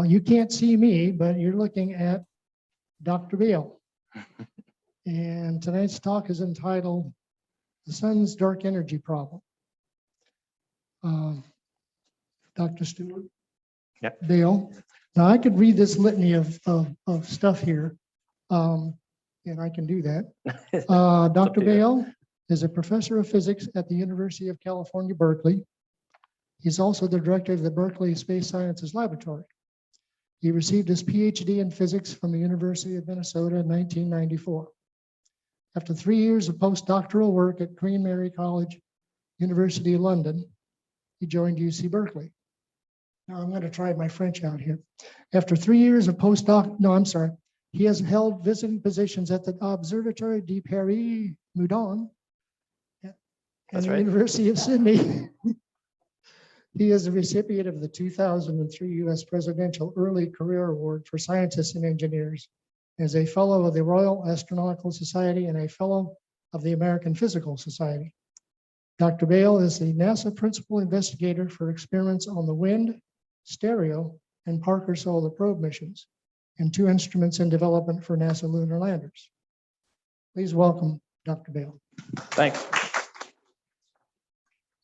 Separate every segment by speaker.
Speaker 1: Now, you can't see me, but you're looking at Dr. Bale. And tonight's talk is entitled The Sun's Dark Energy Problem. Dr. Stuart.
Speaker 2: Yep.
Speaker 1: Bale. Now, I could read this litany of stuff here, and I can do that. Dr. Bale is a professor of physics at the University of California, Berkeley. He's also the director of the Berkeley Space Sciences Laboratory. He received his PhD in physics from the University of Minnesota in 1994. After 3 years of postdoctoral work at Queen Mary College, University of London, he joined UC Berkeley. Now I'm going to try my French out here. After 3 years of he has held visiting positions at the Observatoire de Paris Meudon and the University of Sydney. He is a recipient of the 2003 U.S. Presidential Early Career Award for Scientists and Engineers, as a fellow of the Royal Astronautical Society and a fellow of the American Physical Society. Dr. Bale is the NASA Principal Investigator for experiments on the Wind, Stereo, and Parker Solar Probe missions, and 2 instruments in development for NASA lunar landers. Please welcome Dr. Bale.
Speaker 2: Thanks.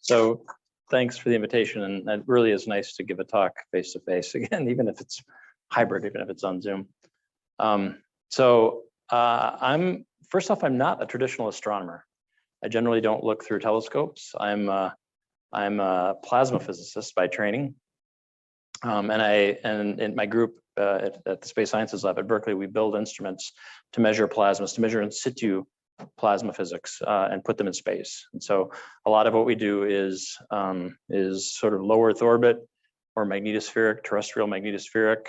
Speaker 2: So thanks for the invitation, and it really is nice to give a talk face to face again, even if it's hybrid, even if it's on Zoom. First off, I'm not a traditional astronomer. I generally don't look through telescopes. I'm a plasma physicist by training, and in my group at the Space Sciences Lab at Berkeley, we build instruments to measure plasmas, to measure in situ plasma physics, and put them in space. And so a lot of what we do is sort of low Earth orbit or magnetospheric, terrestrial magnetospheric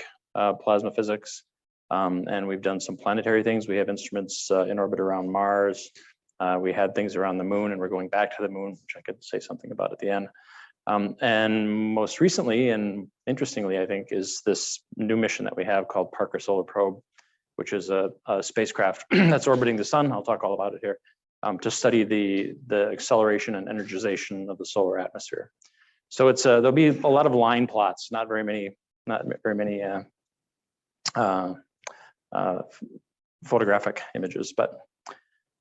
Speaker 2: plasma physics. And we've done some planetary things. We have instruments in orbit around Mars. We had things around the moon, and we're going back to the moon, which I could say something about at the end. And most recently, and interestingly, I think, is this new mission that we have called Parker Solar Probe, which is a spacecraft that's orbiting the sun. I'll talk all about it here, to study the acceleration and energization of the solar atmosphere. So it's there'll be a lot of line plots, not very many photographic images, but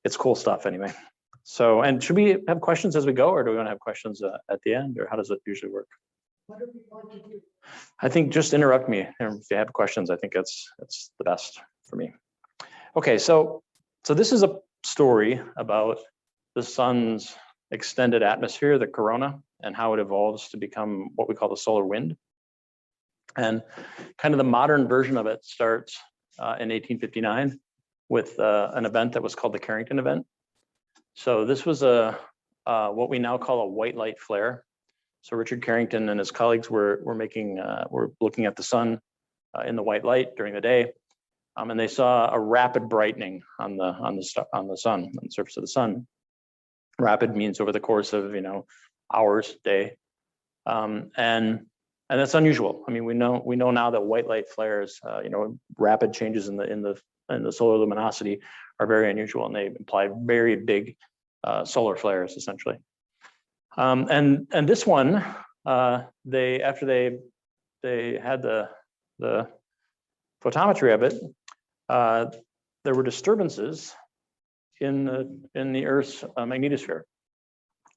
Speaker 2: it's cool stuff anyway. So, and should we have questions as we go, or do we want to have questions at the end, or how does it usually work?
Speaker 1: What are we going to do?
Speaker 2: I think just interrupt me if you have questions. I think that's the best for me. Okay, so this is a story about the sun's extended atmosphere, the corona, and how it evolves to become what we call the solar wind. And kind of the modern version of it starts in 1859 with an event that was called the Carrington event. So this was what we now call a white light flare. So Richard Carrington and his colleagues were looking at the sun in the white light during the day, and they saw a rapid brightening on the surface of the sun. Rapid means over the course of hours, day, and that's unusual. I mean, we know now that white light flares, rapid changes in the solar luminosity are very unusual, and they imply very big solar flares, essentially. And this one, after they had the photometry of it, there were disturbances in the Earth's magnetosphere.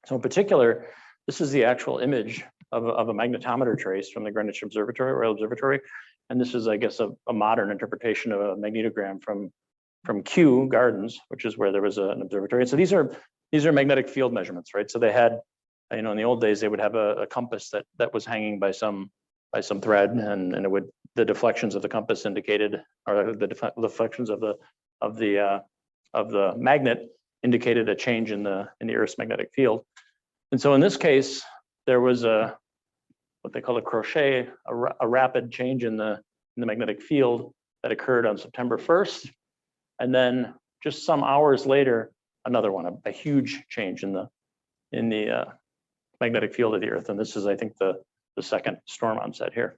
Speaker 2: So in particular, this is the actual image of a magnetometer trace from the Greenwich Observatory, Royal Observatory, and this is, I guess, a modern interpretation of a magnetogram from Kew Gardens, which is where there was an observatory. And so these are magnetic field measurements, right? So they had, in the old days, they would have a compass that was hanging by some thread, and the deflections of the compass indicated, or the deflections of the magnet indicated a change in the Earth's magnetic field. And so in this case, there was what they call a crochet, a rapid change in the magnetic field that occurred on September 1st, and then just some hours later, another one, a huge change in the magnetic field of the Earth. And this is, I think, the second storm onset here.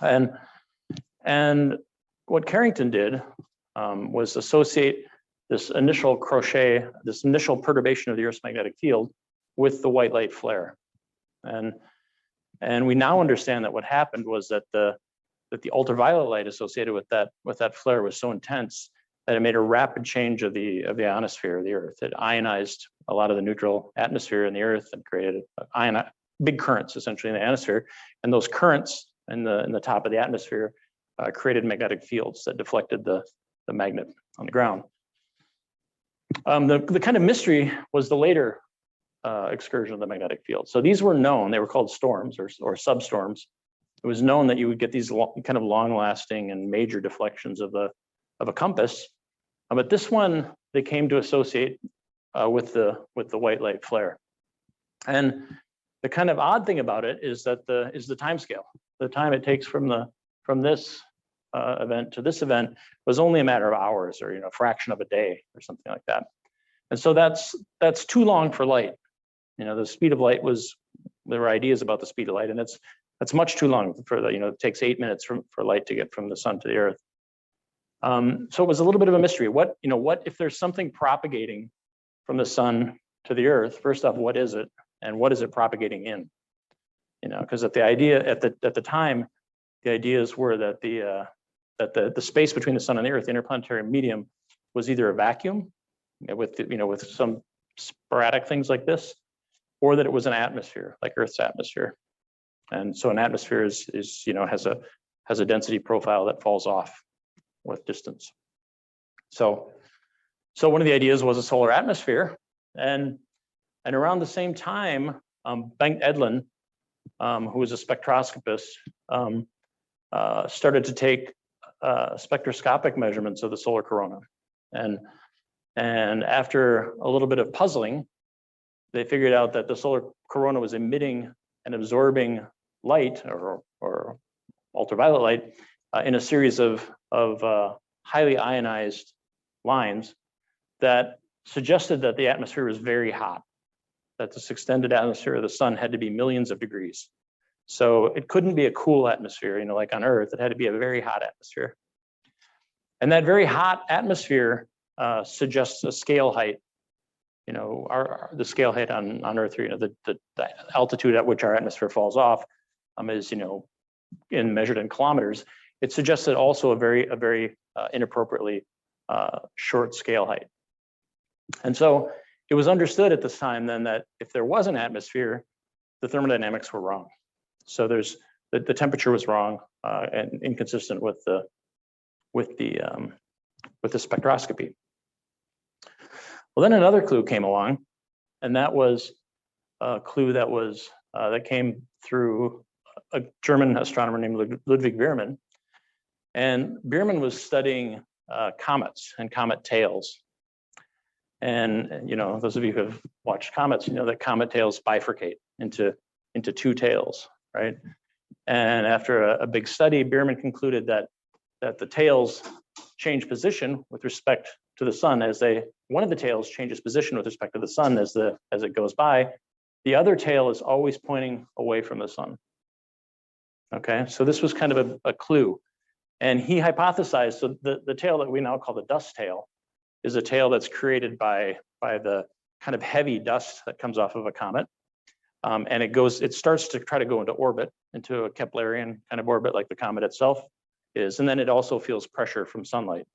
Speaker 2: And what Carrington did was associate this initial crochet, this initial perturbation of the Earth's magnetic field with the white light flare. And we now understand that what happened was that the ultraviolet light associated with that flare was so intense that it made a rapid change of the ionosphere of the Earth. It ionized a lot of the neutral atmosphere in the Earth and created big currents essentially in the ionosphere. And those currents in the top of the atmosphere created magnetic fields that deflected the magnet on the ground. The kind of mystery was the later excursion of the magnetic field. So these were known; they were called storms or substorms. It was known that you would get these kind of long-lasting and major deflections of a compass, but this one they came to associate with the white light flare. And the kind of odd thing about it is that the time scale. The time it takes from this event to this event was only a matter of hours, or a fraction of a day, or something like that. And so that's too long for light. The speed of light there were ideas about the speed of light, and that's much too long for it takes 8 minutes for light to get from the sun to the Earth. So it was a little bit of a mystery. What if there's something propagating from the sun to the Earth? First off, what is it, and what is it propagating in? Because at the time, the ideas were that the space between the sun and the Earth, the interplanetary medium, was either a vacuum with some sporadic things like this, or that it was an atmosphere like Earth's atmosphere. And so an atmosphere has a density profile that falls off with distance. So one of the ideas was a solar atmosphere, and around the same time, Bengt Edlund, who was a spectroscopist, started to take spectroscopic measurements of the solar corona, and after a little bit of puzzling, they figured out that the solar corona was emitting and absorbing light or ultraviolet light in a series of highly ionized lines that suggested that the atmosphere was very hot, that this extended atmosphere of the sun had to be millions of degrees. So it couldn't be a cool atmosphere, like on Earth. It had to be a very hot atmosphere. And that very hot atmosphere suggests a scale height. The scale height on Earth, the altitude at which our atmosphere falls off is, measured in kilometers. It suggested also a very inappropriately short scale height. And so it was understood at this time then that if there was an atmosphere, the thermodynamics were wrong. So the temperature was wrong and inconsistent with the spectroscopy. Well, then another clue came along, and that was a clue that came through a German astronomer named Ludwig Biermann. And Biermann was studying comets and comet tails. And those of you who have watched comets, that comet tails bifurcate into two tails, right? And after a big study, Biermann concluded that the tails change position with respect to the sun one of the tails changes position with respect to the sun as it goes by. The other tail is always pointing away from the sun. Okay, so this was kind of a clue. And he hypothesized, so the tail that we now call the dust tail is a tail that's created by the kind of heavy dust that comes off of a comet. And it starts to try to go into orbit, into a Keplerian kind of orbit like the comet itself is. And then it also feels pressure from sunlight,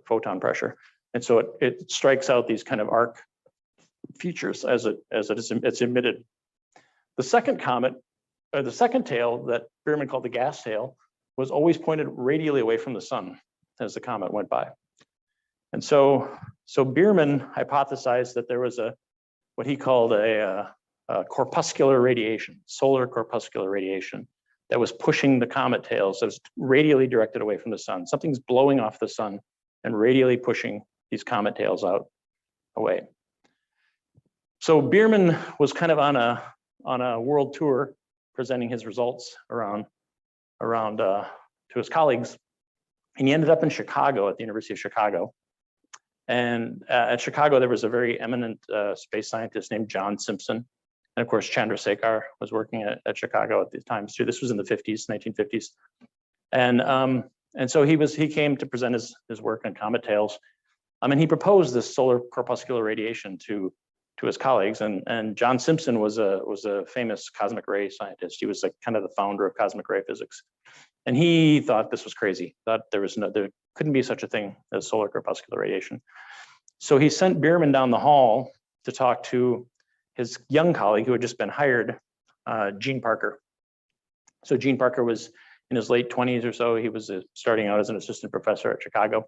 Speaker 2: photon pressure. And so it strikes out these kind of arc features as it's emitted. The second tail that Biermann called the gas tail was always pointed radially away from the sun as the comet went by. And so Biermann hypothesized that there was what he called a corpuscular radiation, solar corpuscular radiation, that was pushing the comet tails, that was radially directed away from the sun. Something's blowing off the sun and radially pushing these comet tails away. So Biermann was kind of on a world tour presenting his results around to his colleagues. And he ended up in Chicago at the University of Chicago. And at Chicago, there was a very eminent space scientist named John Simpson. And of course, Chandrasekhar was working at Chicago at the time too. This was in the 1950s. And so he came to present his work on comet tails. And he proposed this solar corpuscular radiation to his colleagues. And John Simpson was a famous cosmic ray scientist. He was like kind of the founder of cosmic ray physics. And he thought this was crazy, thought there couldn't be such a thing as solar corpuscular radiation. So he sent Bierman down the hall to talk to his young colleague who had just been hired, Gene Parker. So Gene Parker was in his late 20s or so. He was starting out as an assistant professor at Chicago.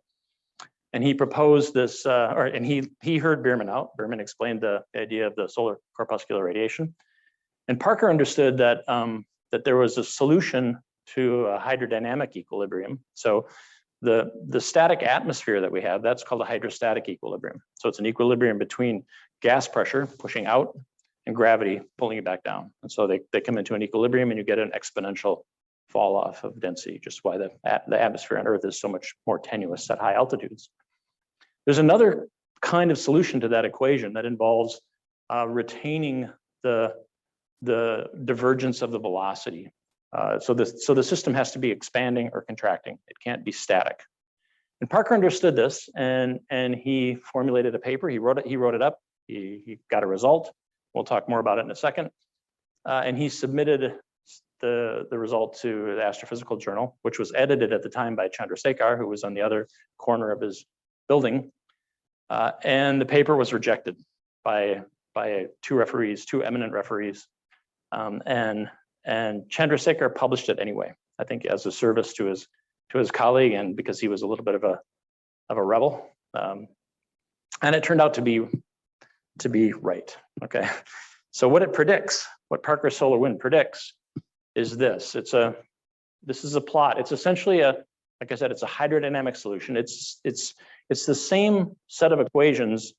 Speaker 2: And he proposed this, and he heard Bierman out. Bierman explained the idea of the solar corpuscular radiation. And Parker understood that, that there was a solution to a hydrodynamic equilibrium. So the static atmosphere that we have, that's called a hydrostatic equilibrium. So it's an equilibrium between gas pressure pushing out and gravity pulling it back down. And so they come into an equilibrium and you get an exponential fall off of density, just why the atmosphere on Earth is so much more tenuous at high altitudes. There's another kind of solution to that equation that involves retaining the divergence of the velocity. So the system has to be expanding or contracting. It can't be static. And Parker understood this, and he formulated a paper. He wrote it up. He got a result. We'll talk more about it in a second. And he submitted the result to the Astrophysical Journal, which was edited at the time by Chandrasekhar, who was on the other corner of his building. And the paper was rejected by two eminent referees. And Chandrasekhar published it anyway, I think as a service to his colleague and because he was a little bit of a rebel. And it turned out to be right, okay? So what it predicts, what Parker's solar wind predicts is this. This is a plot. It's essentially like I said, it's a hydrodynamic solution. It's the same set of equations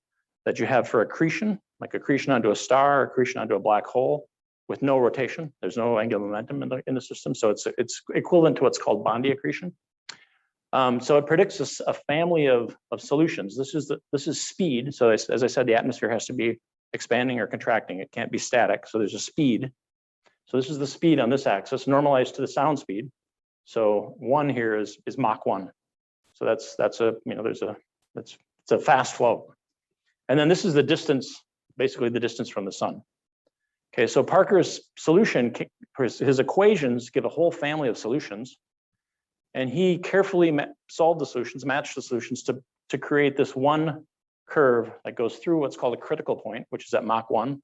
Speaker 2: that you have for accretion, like accretion onto a star, accretion onto a black hole, with no rotation. There's no angular momentum in the system. So it's equivalent to what's called Bondi accretion. So it predicts a family of solutions. This is speed. So as I said, the atmosphere has to be expanding or contracting. It can't be static. So there's a speed. So this is the speed on this axis normalized to the sound speed. So 1 here is Mach 1. So that's it's a fast flow. And then this is the distance, basically the distance from the sun. Okay, so Parker's solution, his equations give a whole family of solutions, and he carefully solved the solutions, matched the solutions to create this one curve that goes through what's called a critical point, which is at Mach 1,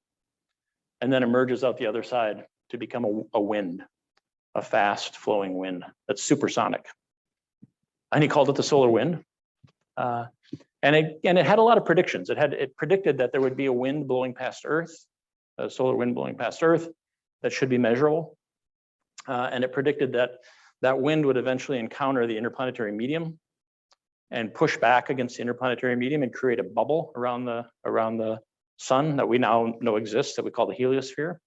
Speaker 2: and then emerges out the other side to become a wind, a fast flowing wind that's supersonic. And he called it the solar wind. And it had a lot of predictions. It predicted that there would be a wind blowing past Earth, a solar wind blowing past Earth that should be measurable. And it predicted that wind would eventually encounter the interplanetary medium and push back against the interplanetary medium and create a bubble around the sun that we now know exists, that we call the heliosphere.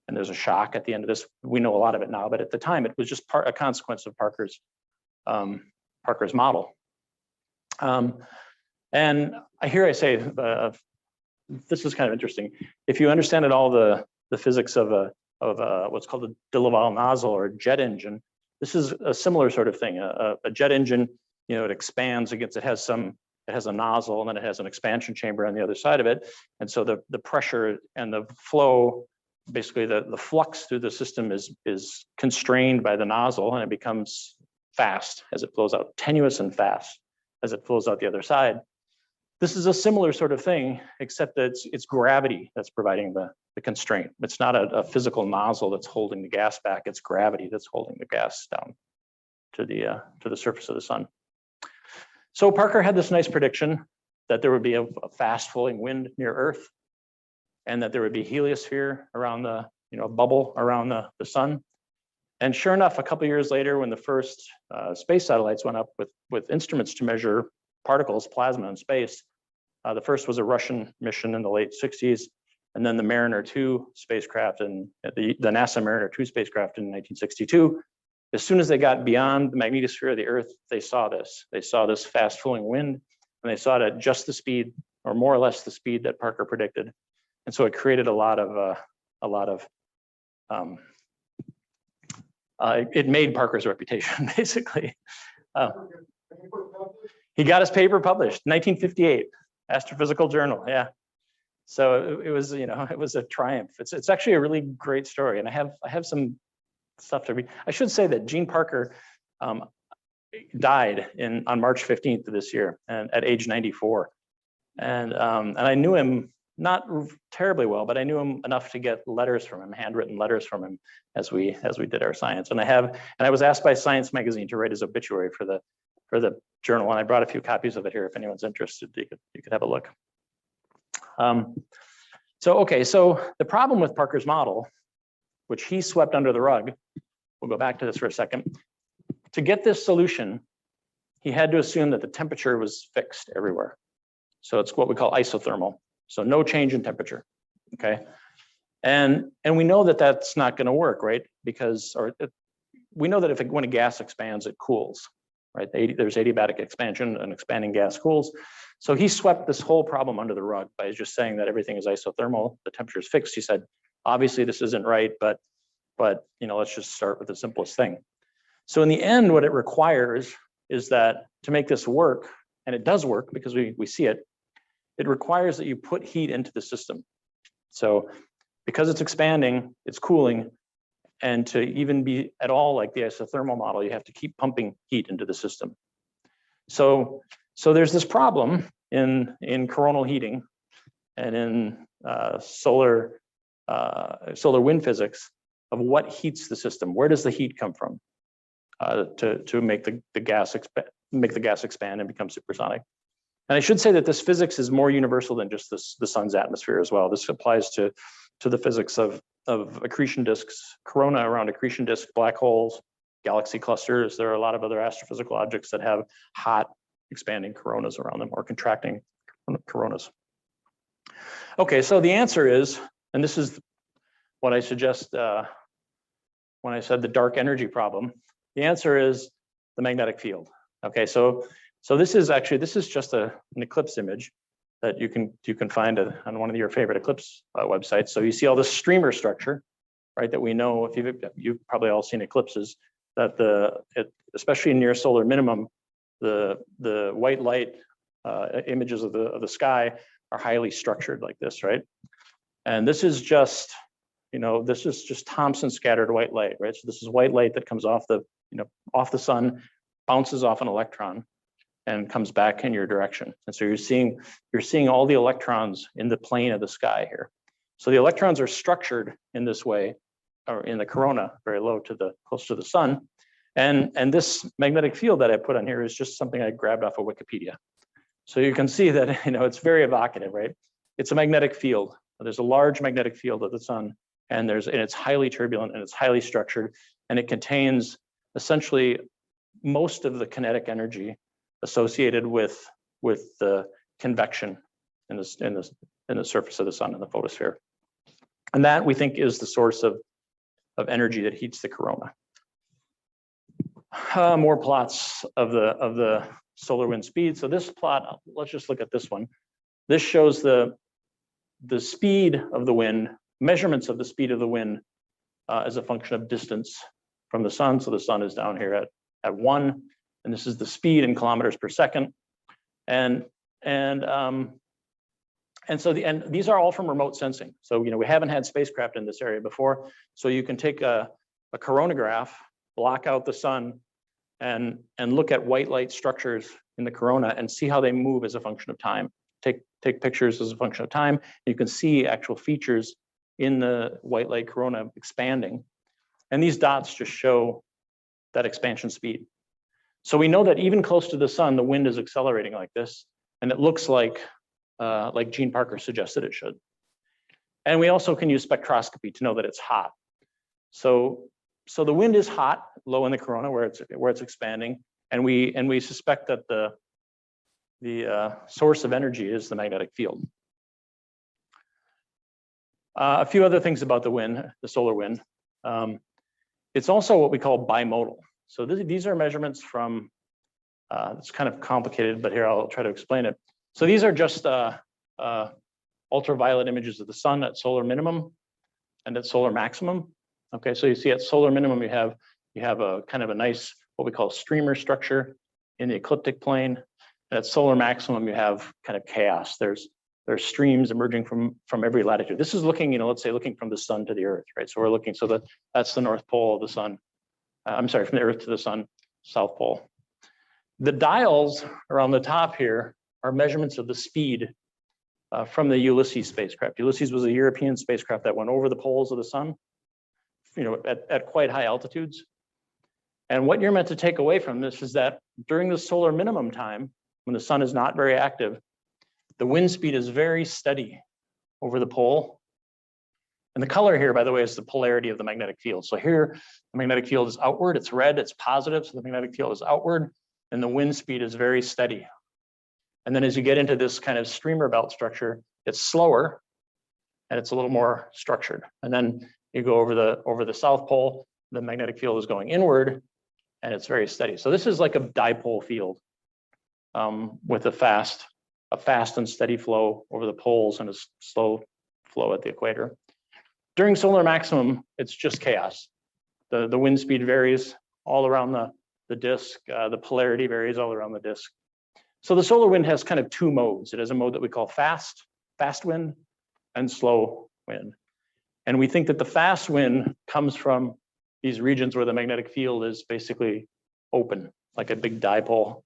Speaker 2: And there's a shock at the end of this. We know a lot of it now, but at the time it was just a consequence of Parker's model. And here I say, this is kind of interesting. If you understand at all the physics of what's called a de Laval nozzle or jet engine, this is a similar sort of thing. A jet engine, it expands against, it has a nozzle, and then it has an expansion chamber on the other side of it. And so the pressure and the flow, basically the flux through the system is constrained by the nozzle, and it becomes fast as it flows out, tenuous and fast as it flows out the other side. This is a similar sort of thing, except that it's gravity that's providing the constraint. It's not a physical nozzle that's holding the gas back. It's gravity that's holding the gas down to the surface of the sun. So Parker had this nice prediction that there would be a fast flowing wind near Earth, and that there would be heliosphere around a bubble around the sun. And sure enough, a couple of years later, when the first space satellites went up with instruments to measure particles, plasma in space, the first was a Russian mission in the late 60s, and then the Mariner 2 spacecraft and the NASA Mariner 2 spacecraft in 1962. As soon as they got beyond the magnetosphere of the Earth, they saw this. They saw this fast flowing wind, and they saw it at just the speed, or more or less the speed that Parker predicted. And so it created it made Parker's reputation, basically. He got his paper published, 1958, Astrophysical Journal, yeah. So it was, it was a triumph. It's actually a really great story, and I have some stuff to read. I should say that Gene Parker died on March 15th of this year, and at age 94. And I knew him not terribly well, but I knew him enough to get letters from him, handwritten letters from him, as we did our science. And I was asked by Science Magazine to write his obituary for the journal, and I brought a few copies of it here if anyone's interested. You could have a look. So the problem with Parker's model, which he swept under the rug, we'll go back to this for a second. To get this solution, he had to assume that the temperature was fixed everywhere. So it's what we call isothermal. So no change in temperature, okay? And we know that that's not gonna work, right? Because, we know that when a gas expands, it cools, right? There's adiabatic expansion, and expanding gas cools. So he swept this whole problem under the rug by just saying that everything is isothermal, the temperature is fixed. He said, obviously this isn't right, but let's just start with the simplest thing. So in the end, what it requires is that to make this work, and it does work because we see it, it requires that you put heat into the system. So because it's expanding, it's cooling, and to even be at all like the isothermal model, you have to keep pumping heat into the system. So there's this problem in coronal heating and in solar wind physics of what heats the system. Where does the heat come from to make the gas expand and become supersonic? And I should say that this physics is more universal than just the sun's atmosphere as well. This applies to the physics of accretion disks, corona around accretion disk, black holes, galaxy clusters. There are a lot of other astrophysical objects that have hot expanding coronas around them, or contracting coronas. Okay, so the answer is, and this is what I suggest when I said the dark energy problem, the answer is the magnetic field. Okay, so this is just an eclipse image that you can find on one of your favorite eclipse websites. So you see all this streamer structure, right? That we know, if you've probably all seen eclipses, that especially near solar minimum, the white light images of the sky are highly structured like this, right? And this is just Thomson scattered white light, right? So this is white light that comes off the sun, bounces off an electron, and comes back in your direction. And so you're seeing all the electrons in the plane of the sky here. So the electrons are structured in this way, or in the corona, very low close to the sun. And this magnetic field that I put on here is just something I grabbed off of Wikipedia. So you can see that it's very evocative, right? It's a magnetic field. There's a large magnetic field of the sun, and it's highly turbulent, and it's highly structured, and it contains essentially most of the kinetic energy associated with the convection in the surface of the sun, in the photosphere. And that, we think, is the source of energy that heats the corona. More plots of the solar wind speed. So this plot, let's just look at this one. This shows the speed of the wind, measurements of the speed of the wind as a function of distance from the sun. So the sun is down here at 1, and this is the speed in kilometers per second. And so these are all from remote sensing. So we haven't had spacecraft in this area before. So you can take a coronagraph, block out the sun, and look at white light structures in the corona and see how they move as a function of time. Take pictures as a function of time. You can see actual features in the white light corona expanding. And these dots just show that expansion speed. So we know that even close to the sun, the wind is accelerating like this, and it looks like Gene Parker suggested it should. And we also can use spectroscopy to know that it's hot. So the wind is hot, low in the corona where it's expanding, and we suspect that the source of energy is the magnetic field. A few other things about the wind, the solar wind. It's also what we call bimodal. So these are measurements from, it's kind of complicated, but here I'll try to explain it. So these are just ultraviolet images of the sun at solar minimum and at solar maximum. Okay, so you see at solar minimum, you have a kind of a nice, what we call streamer structure in the ecliptic plane. And at solar maximum, you have kind of chaos. There's streams emerging from every latitude. This is looking, let's say looking from the sun to the earth, right? So we're looking, that's the North Pole of the sun. I'm sorry, from the earth to the sun. South Pole. The dials around the top here are measurements of the speed from the Ulysses spacecraft. Ulysses was a European spacecraft that went over the poles of the sun, at quite high altitudes. And what you're meant to take away from this is that during the solar minimum time, when the sun is not very active, the wind speed is very steady over the pole. And the color here, by the way, is the polarity of the magnetic field. So here, the magnetic field is outward, it's red, it's positive, so the magnetic field is outward, and the wind speed is very steady. And then as you get into this kind of streamer belt structure, it's slower and it's a little more structured. And then you go over the South Pole, the magnetic field is going inward and it's very steady. So this is like a dipole field with a fast and steady flow over the poles and a slow flow at the equator. During solar maximum, it's just chaos. The wind speed varies all around the disk. The polarity varies all around the disk. So the solar wind has kind of two modes. It has a mode that we call fast wind, and slow wind. And we think that the fast wind comes from these regions where the magnetic field is basically open, like a big dipole,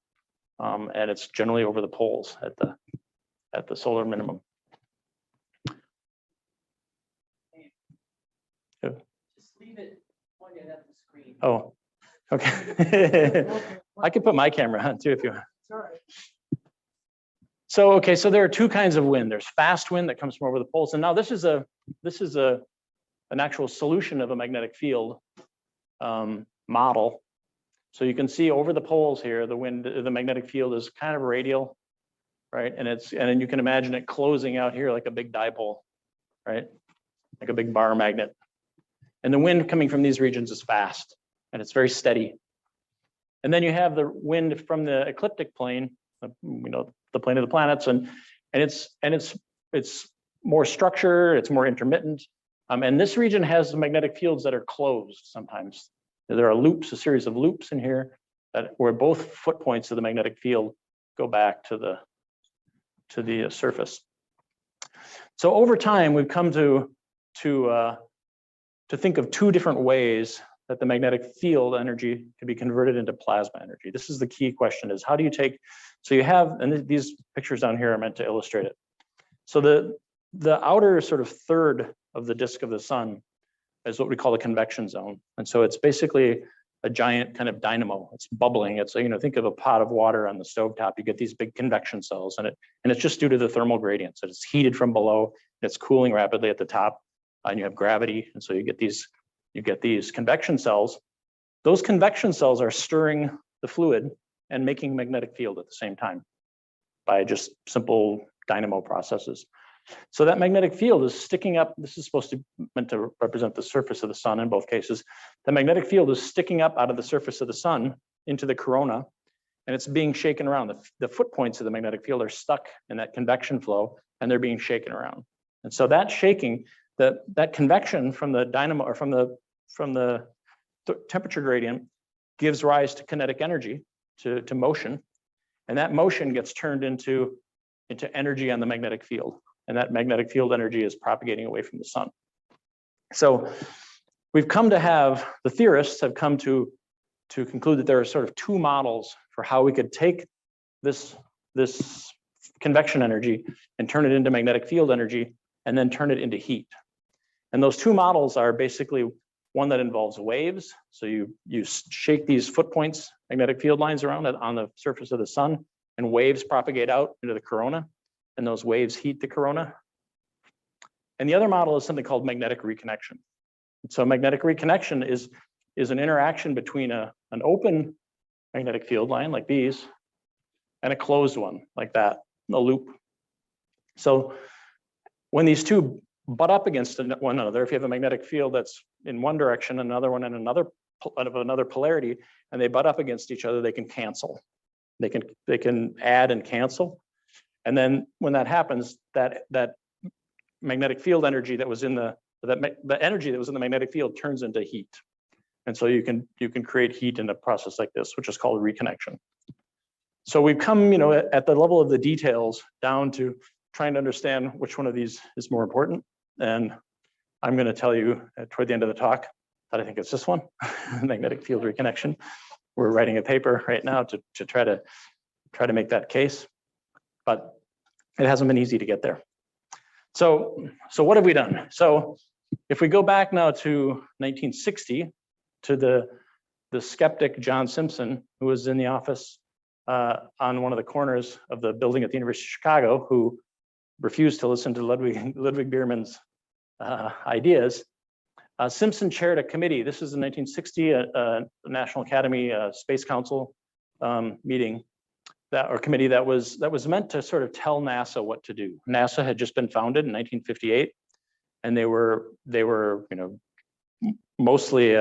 Speaker 2: and it's generally over the poles at the solar minimum.
Speaker 3: Just leave it pointed at the screen.
Speaker 2: Oh, okay. I could put my camera on too if you want.
Speaker 1: Sorry.
Speaker 2: So, okay, so there are two kinds of wind. There's fast wind that comes from over the poles. And now this is an actual solution of a magnetic field model. So you can see over the poles here, the magnetic field is kind of radial, right? And then you can imagine it closing out here like a big dipole, right? Like a big bar magnet. And the wind coming from these regions is fast and it's very steady. And then you have the wind from the ecliptic plane, the plane of the planets, and it's more structured, it's more intermittent. And this region has magnetic fields that are closed sometimes. There are loops, a series of loops in here where both foot points of the magnetic field go back to the surface. So over time, we've come to think of two different ways that the magnetic field energy can be converted into plasma energy. This is the key question: is how do you take? So you have, and these pictures down here are meant to illustrate it. So the outer sort of third of the disk of the sun is what we call the convection zone. And so it's basically a giant kind of dynamo. It's bubbling. It's, think of a pot of water on the stovetop. You get these big convection cells, and it's just due to the thermal gradients. So it's heated from below, and it's cooling rapidly at the top, and you have gravity. And so you get these convection cells. Those convection cells are stirring the fluid and making magnetic field at the same time by just simple dynamo processes. So that magnetic field is sticking up. This is meant to represent the surface of the sun in both cases. The magnetic field is sticking up out of the surface of the sun into the corona, and it's being shaken around. The foot points of the magnetic field are stuck in that convection flow, and they're being shaken around. And so that shaking, that convection from the dynamo or from the temperature gradient gives rise to kinetic energy, to motion, and that motion gets turned into energy on the magnetic field, and that magnetic field energy is propagating away from the sun. So we've come to have, the theorists have come to conclude that there are sort of two models for how we could take this convection energy and turn it into magnetic field energy and then turn it into heat. And those two models are basically one that involves waves. So you shake these foot points, magnetic field lines around it on the surface of the sun, and waves propagate out into the corona, and those waves heat the corona. And the other model is something called magnetic reconnection. So magnetic reconnection is an interaction between an open magnetic field line like these and a closed one like that, a loop. So when these two butt up against one another, if you have a magnetic field that's in one direction, another one in another polarity, and they butt up against each other, they can cancel. They can add and cancel. And then when that happens, that magnetic field energy that was in the energy that was in the magnetic field turns into heat. And so you can create heat in a process like this, which is called reconnection. So we've come, at the level of the details down to trying to understand which one of these is more important. And I'm going to tell you toward the end of the talk that I think it's this one, magnetic field reconnection. we're writing a paper right now to try to make that case, but it hasn't been easy to get there. So what have we done? So if we go back now to 1960 to the skeptic John Simpson, who was in the office on one of the corners of the building at the University of Chicago, who refused to listen to Ludwig Biermann's ideas. Simpson chaired a committee. This was in 1960, a National Academy Space Council meeting, committee that was meant to sort of tell NASA what to do. NASA had just been founded in 1958, and they were mostly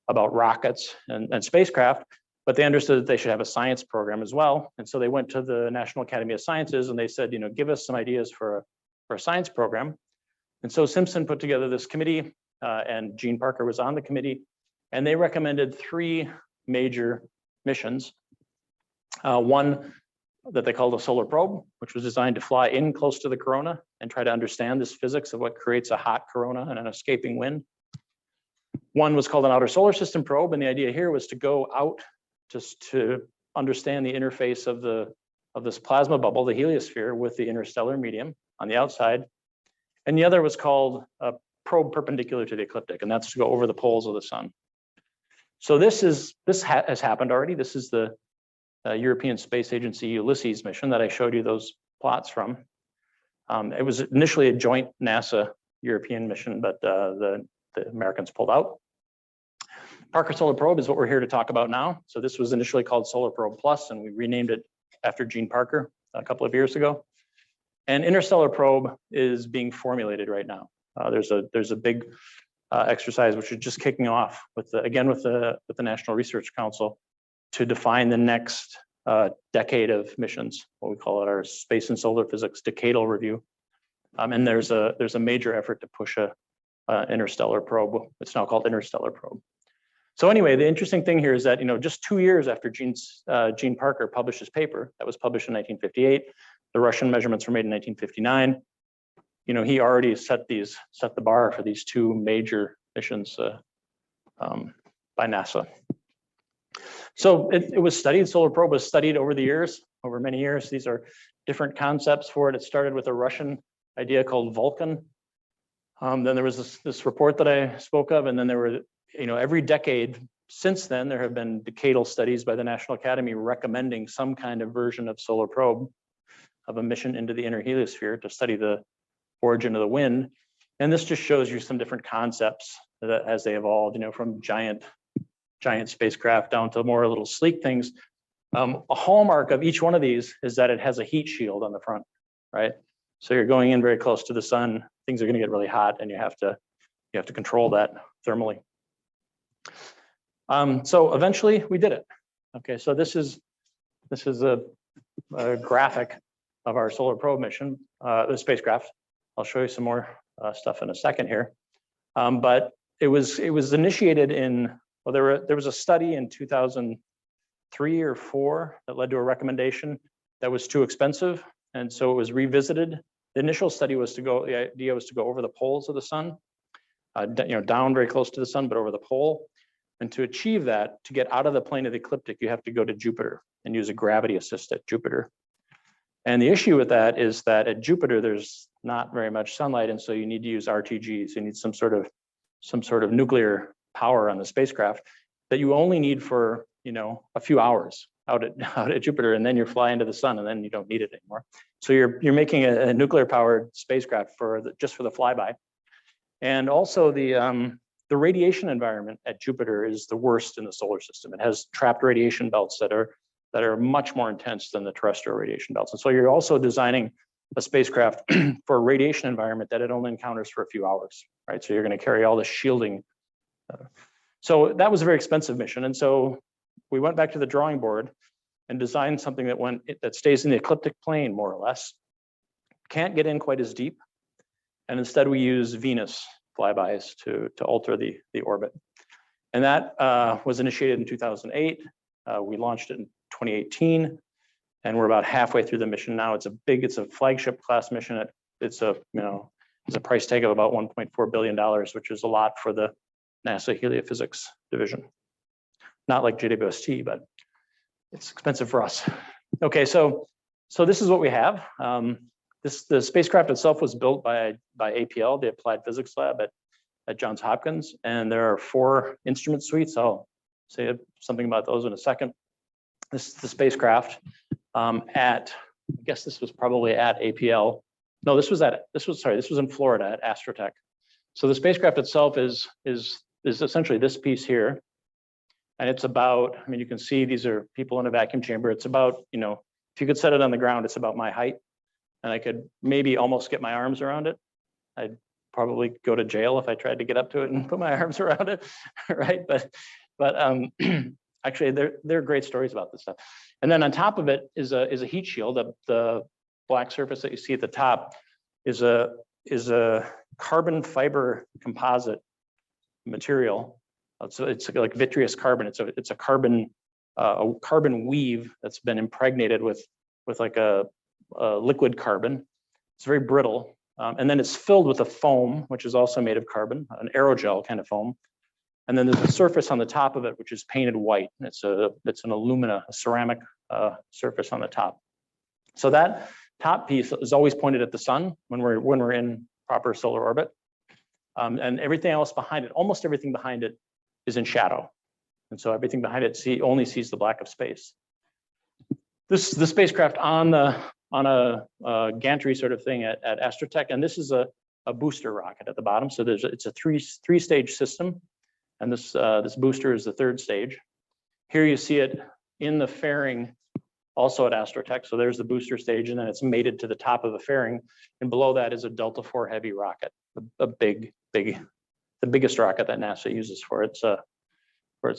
Speaker 2: about rockets and spacecraft, but they understood that they should have a science program as well. And so they went to the National Academy of Sciences and they said, give us some ideas for a science program. And so Simpson put together this committee, and Gene Parker was on the committee, and they recommended 3 major missions. One that they called a solar probe, which was designed to fly in close to the corona and try to understand this physics of what creates a hot corona and an escaping wind. One was called an outer solar system probe, and the idea here was to go out just to understand the interface of this plasma bubble, the heliosphere, with the interstellar medium on the outside. And the other was called a probe perpendicular to the ecliptic, and that's to go over the poles of the sun. So this has happened already. This is the European Space Agency Ulysses mission that I showed you those plots from. It was initially a joint NASA European mission, but the Americans pulled out. Parker Solar Probe is what we're here to talk about now. So this was initially called Solar Probe Plus, and we renamed it after Gene Parker a couple of years ago. And Interstellar Probe is being formulated right now. There's a big exercise which is just kicking off with the National Research Council to define the next decade of missions. What we call it our Space and Solar Physics Decadal Review. And there's a major effort to push a interstellar probe. It's now called Interstellar Probe. So anyway, the interesting thing here is that just 2 years after Gene Parker published his paper, that was published in 1958, the Russian measurements were made in 1959. He already set the bar for these 2 major missions by NASA. So it was studied. Solar Probe was studied over many years. These are different concepts for it. It started with a Russian idea called Vulcan. Then there was this report that I spoke of, and then there were, every decade since then, there have been decadal studies by the National Academy recommending some kind of version of Solar Probe, of a mission into the inner heliosphere to study the origin of the wind. And this just shows you some different concepts that as they evolved, from giant spacecraft down to more little sleek things. A hallmark of each one of these is that it has a heat shield on the front, right? So you're going in very close to the sun, things are going to get really hot, and you have to control that thermally. So eventually we did it. Okay, so this is a graphic of our Solar Probe mission, the spacecraft. I'll show you some more stuff in a second here. But it was initiated in, well, there was a study in 2003 or 4 that led to a recommendation that was too expensive, and so it was revisited. The initial study the idea was to go over the poles of the sun, down very close to the sun, but over the pole. And to achieve that, to get out of the plane of the ecliptic, you have to go to Jupiter and use a gravity assist at Jupiter. And the issue with that is that at Jupiter, there's not very much sunlight, and so you need to use RTGs. You need some sort of nuclear power on the spacecraft that you only need for a few hours out at Jupiter, and then you're flying into the sun, and then you don't need it anymore. So you're making a nuclear powered spacecraft just for the flyby. And also the radiation environment at Jupiter is the worst in the solar system. It has trapped radiation belts that are much more intense than the terrestrial radiation belts. And so you're also designing a spacecraft for a radiation environment that it only encounters for a few hours, right? So you're going to carry all the shielding. So that was a very expensive mission. And so we went back to the drawing board and designed something that stays in the ecliptic plane, more or less. Can't get in quite as deep. And instead we use Venus flybys to alter the orbit. And that was initiated in 2008. We launched it in 2018, and we're about halfway through the mission now. It's a flagship class mission. It's a price tag of about $1.4 billion, which is a lot for the NASA heliophysics division. not like JWST, but it's expensive for us. Okay, so this is what we have. The spacecraft itself was built by APL, the Applied Physics Lab at Johns Hopkins, and there are 4 instrument suites. I'll say something about those in a second. This is the spacecraft I guess this was probably at APL. No, this was in Florida at Astrotech. So the spacecraft itself is essentially this piece here. And it's about, I mean, you can see these are people in a vacuum chamber. It's about, if you could set it on the ground, it's about my height. And I could maybe almost get my arms around it. I'd probably go to jail if I tried to get up to it and put my arms around it, right? But actually, there are great stories about this stuff. And then on top of it is a heat shield. The black surface that you see at the top is a carbon fiber composite material. So it's like vitreous carbon. It's a carbon weave that's been impregnated with like a liquid carbon. It's very brittle. And then it's filled with a foam, which is also made of carbon, an aerogel kind of foam. And then there's a surface on the top of it, which is painted white. It's an alumina, a ceramic surface on the top. So that top piece is always pointed at the sun when we're in proper solar orbit. And everything else behind it, almost everything behind it, is in shadow. And so everything behind it only sees the black of space. The spacecraft on a gantry sort of thing at Astrotech, and this is a booster rocket at the bottom. So it's a three-stage system, and this booster is the 3rd stage. Here you see it in the fairing, also at Astrotech. So there's the booster stage, and then it's mated to the top of the fairing, and below that is a Delta IV Heavy rocket, the biggest rocket that NASA uses for its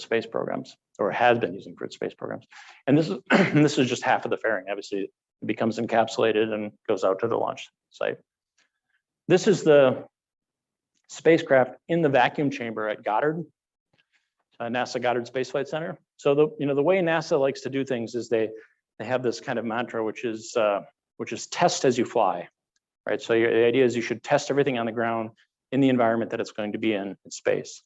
Speaker 2: space programs, or has been using for its space programs. And this is just half of the fairing. Obviously, it becomes encapsulated and goes out to the launch site. This is the spacecraft in the vacuum chamber at Goddard, NASA Goddard Space Flight Center. So the way NASA likes to do things is they have this kind of mantra, which is test as you fly, right? So the idea is you should test everything on the ground in the environment that it's going to be in space.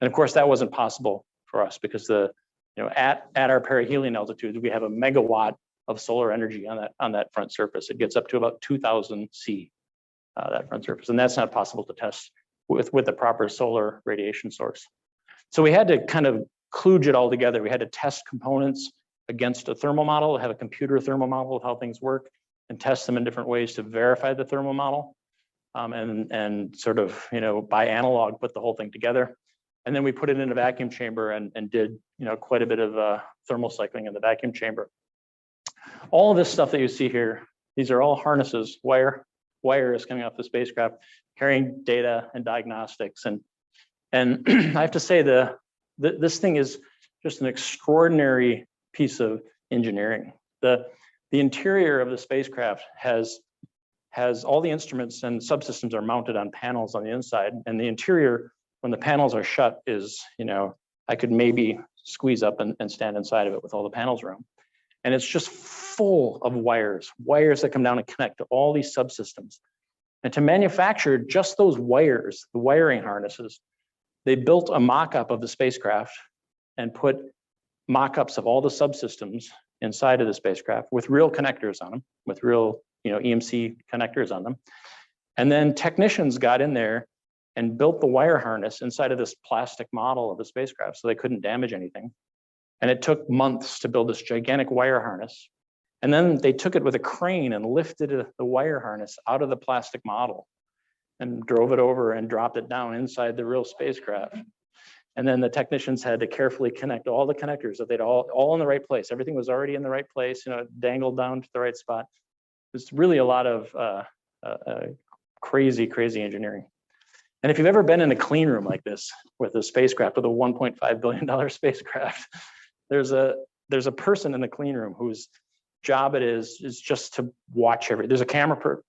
Speaker 2: And of course, that wasn't possible for us because at our perihelion altitudes, we have a megawatt of solar energy on that front surface. It gets up to about 2,000 C, that front surface, and that's not possible to test with a proper solar radiation source. So we had to kind of kludge it all together. We had to test components against a thermal model, have a computer thermal model of how things work, and test them in different ways to verify the thermal model, and sort of by analog put the whole thing together. And then we put it in a vacuum chamber and did quite a bit of thermal cycling in the vacuum chamber. All of this stuff that you see here, these are all harnesses, wire is coming off the spacecraft, carrying data and diagnostics. And I have to say this thing is just an extraordinary piece of engineering. The interior of the spacecraft has all the instruments and subsystems are mounted on panels on the inside, and the interior, when the panels are shut, is, I could maybe squeeze up and stand inside of it with all the panels around. And it's just full of wires that come down and connect to all these subsystems. And to manufacture just those wires, the wiring harnesses, they built a mock-up of the spacecraft and put mock-ups of all the subsystems inside of the spacecraft with real connectors on them, with real EMC connectors on them. And then technicians got in there and built the wire harness inside of this plastic model of the spacecraft so they couldn't damage anything. And it took months to build this gigantic wire harness. And then they took it with a crane and lifted the wire harness out of the plastic model and drove it over and dropped it down inside the real spacecraft. And then the technicians had to carefully connect all the connectors that they'd all in the right place. Everything was already in the right place, dangled down to the right spot. It's really a lot of crazy engineering. And if you've ever been in a clean room like this with a spacecraft, with a $1.5 billion spacecraft, there's a person in the clean room whose job it is just to watch everything. There's a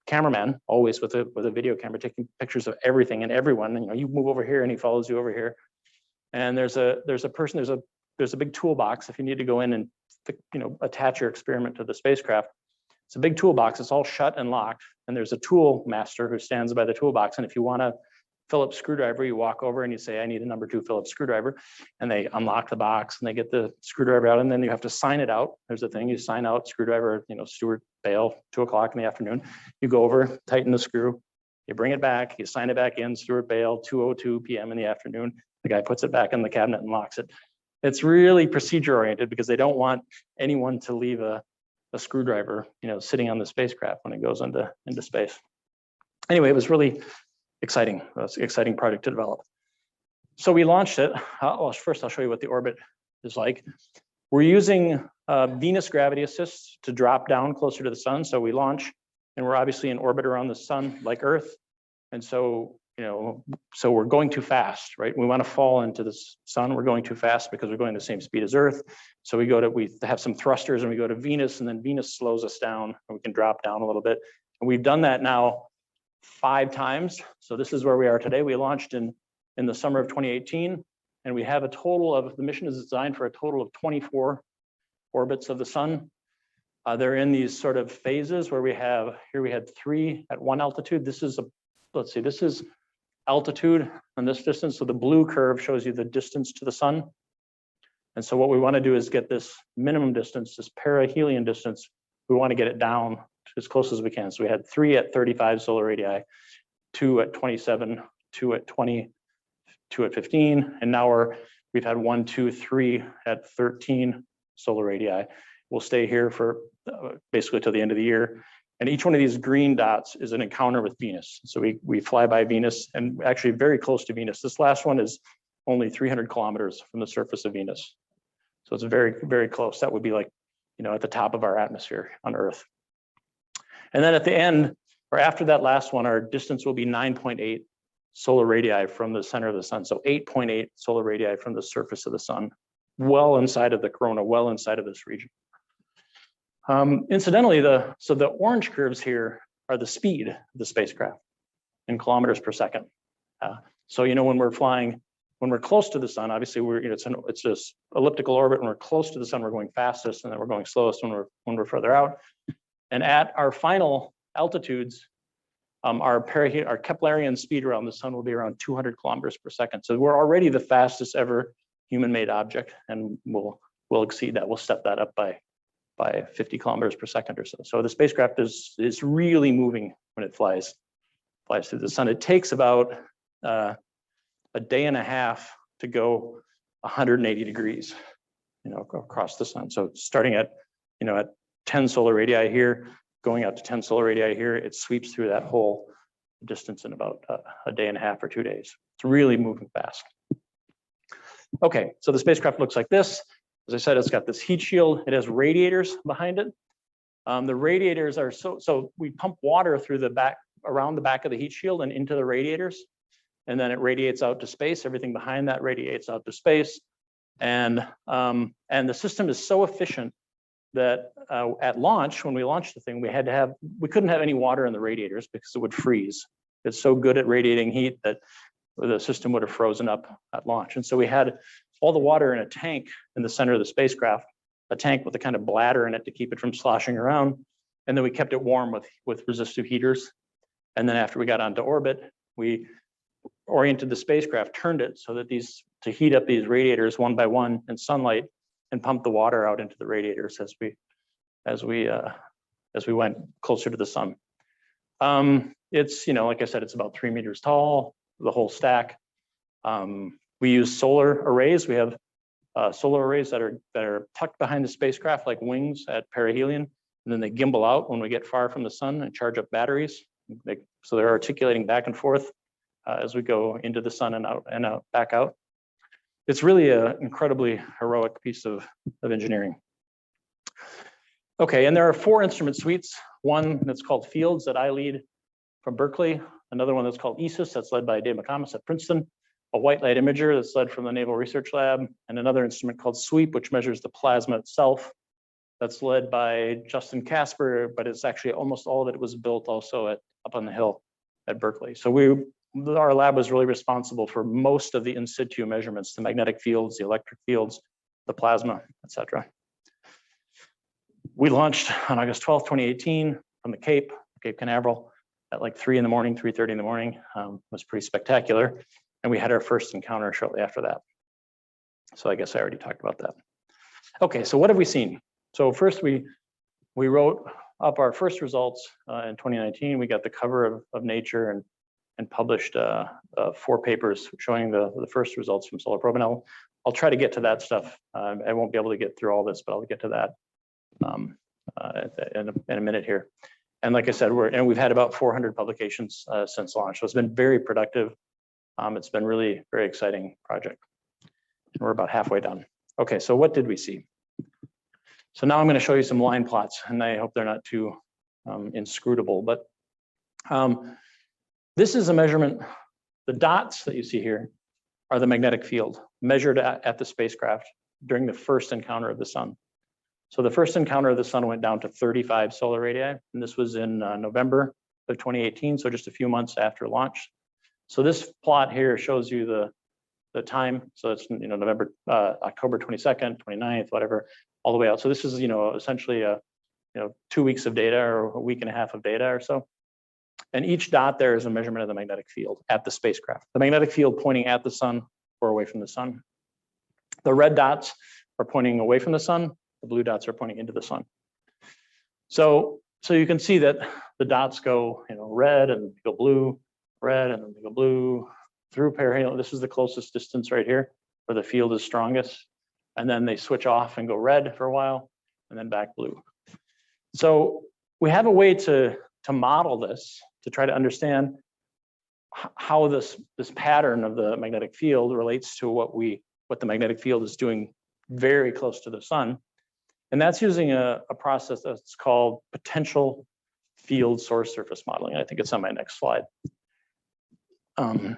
Speaker 2: cameraman always with a video camera taking pictures of everything and everyone. You move over here and he follows you over here. And there's a person, there's a big toolbox if you need to go in and attach your experiment to the spacecraft. It's a big toolbox. It's all shut and locked. And there's a tool master who stands by the toolbox. And if you want to Phillips screwdriver. You walk over and you say, I need a number 2 Phillips screwdriver. And they unlock the box and they get the screwdriver out, and then you have to sign it out. There's a thing, you sign out screwdriver, Stuart, Bale, 2 o'clock in the afternoon. You go over, tighten the screw, you bring it back, you sign it back in, Stuart, Bale, 2:02 p.m. in the afternoon. The guy puts it back in the cabinet and locks it. It's really procedure oriented because they don't want anyone to leave a screwdriver, sitting on the spacecraft when it goes into space. Anyway, it was really exciting. It was an exciting project to develop. So we launched it. First, I'll show you what the orbit is like. We're using Venus gravity assist to drop down closer to the sun. So we launch, and we're obviously in orbit around the sun like Earth. And so, so we're going too fast, right? We want to fall into the sun. We're going too fast because we're going the same speed as Earth. So we have some thrusters and we go to Venus, and then Venus slows us down and we can drop down a little bit. And we've done that now 5 times. So this is where we are today. We launched in the summer of 2018, and we have a total of, the mission is designed for a total of 24 orbits of the sun. They're in these sort of phases where we had 3 at 1 altitude. This is this is altitude on this distance. So the blue curve shows you the distance to the sun. And so what we want to do is get this minimum distance, this perihelion distance. We want to get it down as close as we can. So we had 3 at 35 solar radii, 2 at 27, 2 at 20, 2 at 15, and now we've had 1, 2, 3 at 13 solar radii. We'll stay here for basically till the end of the year. And each one of these green dots is an encounter with Venus. So we fly by Venus, and actually very close to Venus. This last one is only 300 kilometers from the surface of Venus. So it's very, very close. That would be like, at the top of our atmosphere on Earth. And then at the end, or after that last one, our distance will be 9.8 solar radii from the center of the sun. So 8.8 solar radii from the surface of the sun, well inside of the corona, well inside of this region. Incidentally, the orange curves here are the speed of the spacecraft in kilometers per second. So when we're flying, when we're close to the sun, obviously it's this elliptical orbit. When we're close to the sun, we're going fastest, and then we're going slowest when we're further out. And at our final altitudes, our Keplerian speed around the sun will be around 200 kilometers per second. So we're already the fastest ever human-made object, and we'll exceed that. We'll step that up by 50 kilometers per second or so. So the spacecraft is really moving when it flies through the sun. It takes about a day and a half to go 180 degrees, across the sun. So starting at 10 solar radii here, going out to 10 solar radii here, it sweeps through that whole distance in about a day and a half or 2 days. It's really moving fast. Okay, so the spacecraft looks like this. As I said, it's got this heat shield. It has radiators behind it. The radiators are so we pump water through around the back of the heat shield and into the radiators, and then it radiates out to space. Everything behind that radiates out to space, and the system is so efficient that at launch, when we launched the thing, we couldn't have any water in the radiators because it would freeze. It's so good at radiating heat that the system would have frozen up at launch. And so we had all the water in a tank in the center of the spacecraft, a tank with a kind of bladder in it to keep it from sloshing around. And then we kept it warm with resistive heaters. And then after we got onto orbit, we oriented the spacecraft, turned it so that to heat up these radiators one by one in sunlight, and pump the water out into the radiators as we went closer to the sun. It's, like I said, it's about 3 meters tall, the whole stack. We use solar arrays. We have solar arrays that are tucked behind the spacecraft like wings at perihelion, and then they gimbal out when we get far from the sun and charge up batteries. So they're articulating back and forth as we go into the sun and out, back out. It's really an incredibly heroic piece of engineering. Okay, and there are 4 instrument suites. One that's called Fields that I lead from Berkeley. Another one that's called ESIS that's led by Dave McComas at Princeton. A white light imager that's led from the Naval Research Lab, and another instrument called SWEEP, which measures the plasma itself. That's led by Justin Casper, but it's actually almost all of it was built also up on the hill at Berkeley. So our lab was really responsible for most of the in situ measurements, the magnetic fields, the electric fields, the plasma, et cetera. We launched on August 12th, 2018 from the Cape Canaveral. at like 3 in the morning, 3:30 in the morning. Was pretty spectacular. And we had our first encounter shortly after that. So I guess I already talked about that. Okay, so what have we seen? So first we wrote up our first results in 2019. We got the cover of Nature and published 4 papers showing the first results from Solar Probe. And I'll try to get to that stuff. I won't be able to get through all this, but I'll get to that in a minute here. And like I said, we've had about 400 publications since launch. So it's been very productive. It's been really very exciting project. And we're about halfway done. Okay, so what did we see? So now I'm going to show you some line plots, and I hope they're not too inscrutable. But this is a measurement. The dots that you see here are the magnetic field measured at the spacecraft during the first encounter of the sun. So the first encounter of the sun went down to 35 solar radii, and this was in November of 2018, so just a few months after launch. So this plot here shows you the time. So it's November, October 22nd, 29th, whatever, all the way out. So this is essentially 2 weeks of data or a week and a half of data or so. And each dot there is a measurement of the magnetic field at the spacecraft. The magnetic field pointing at the sun or away from the sun. The red dots are pointing away from the sun. The blue dots are pointing into the sun. So you can see that the dots go red and go blue, red and then they go blue through perihelion. This is the closest distance right here where the field is strongest. And then they switch off and go red for a while and then back blue. So we have a way to model this, to try to understand how this pattern of the magnetic field relates to what the magnetic field is doing very close to the sun. And that's using a process that's called potential field source surface modeling. I think it's on my next slide. Well,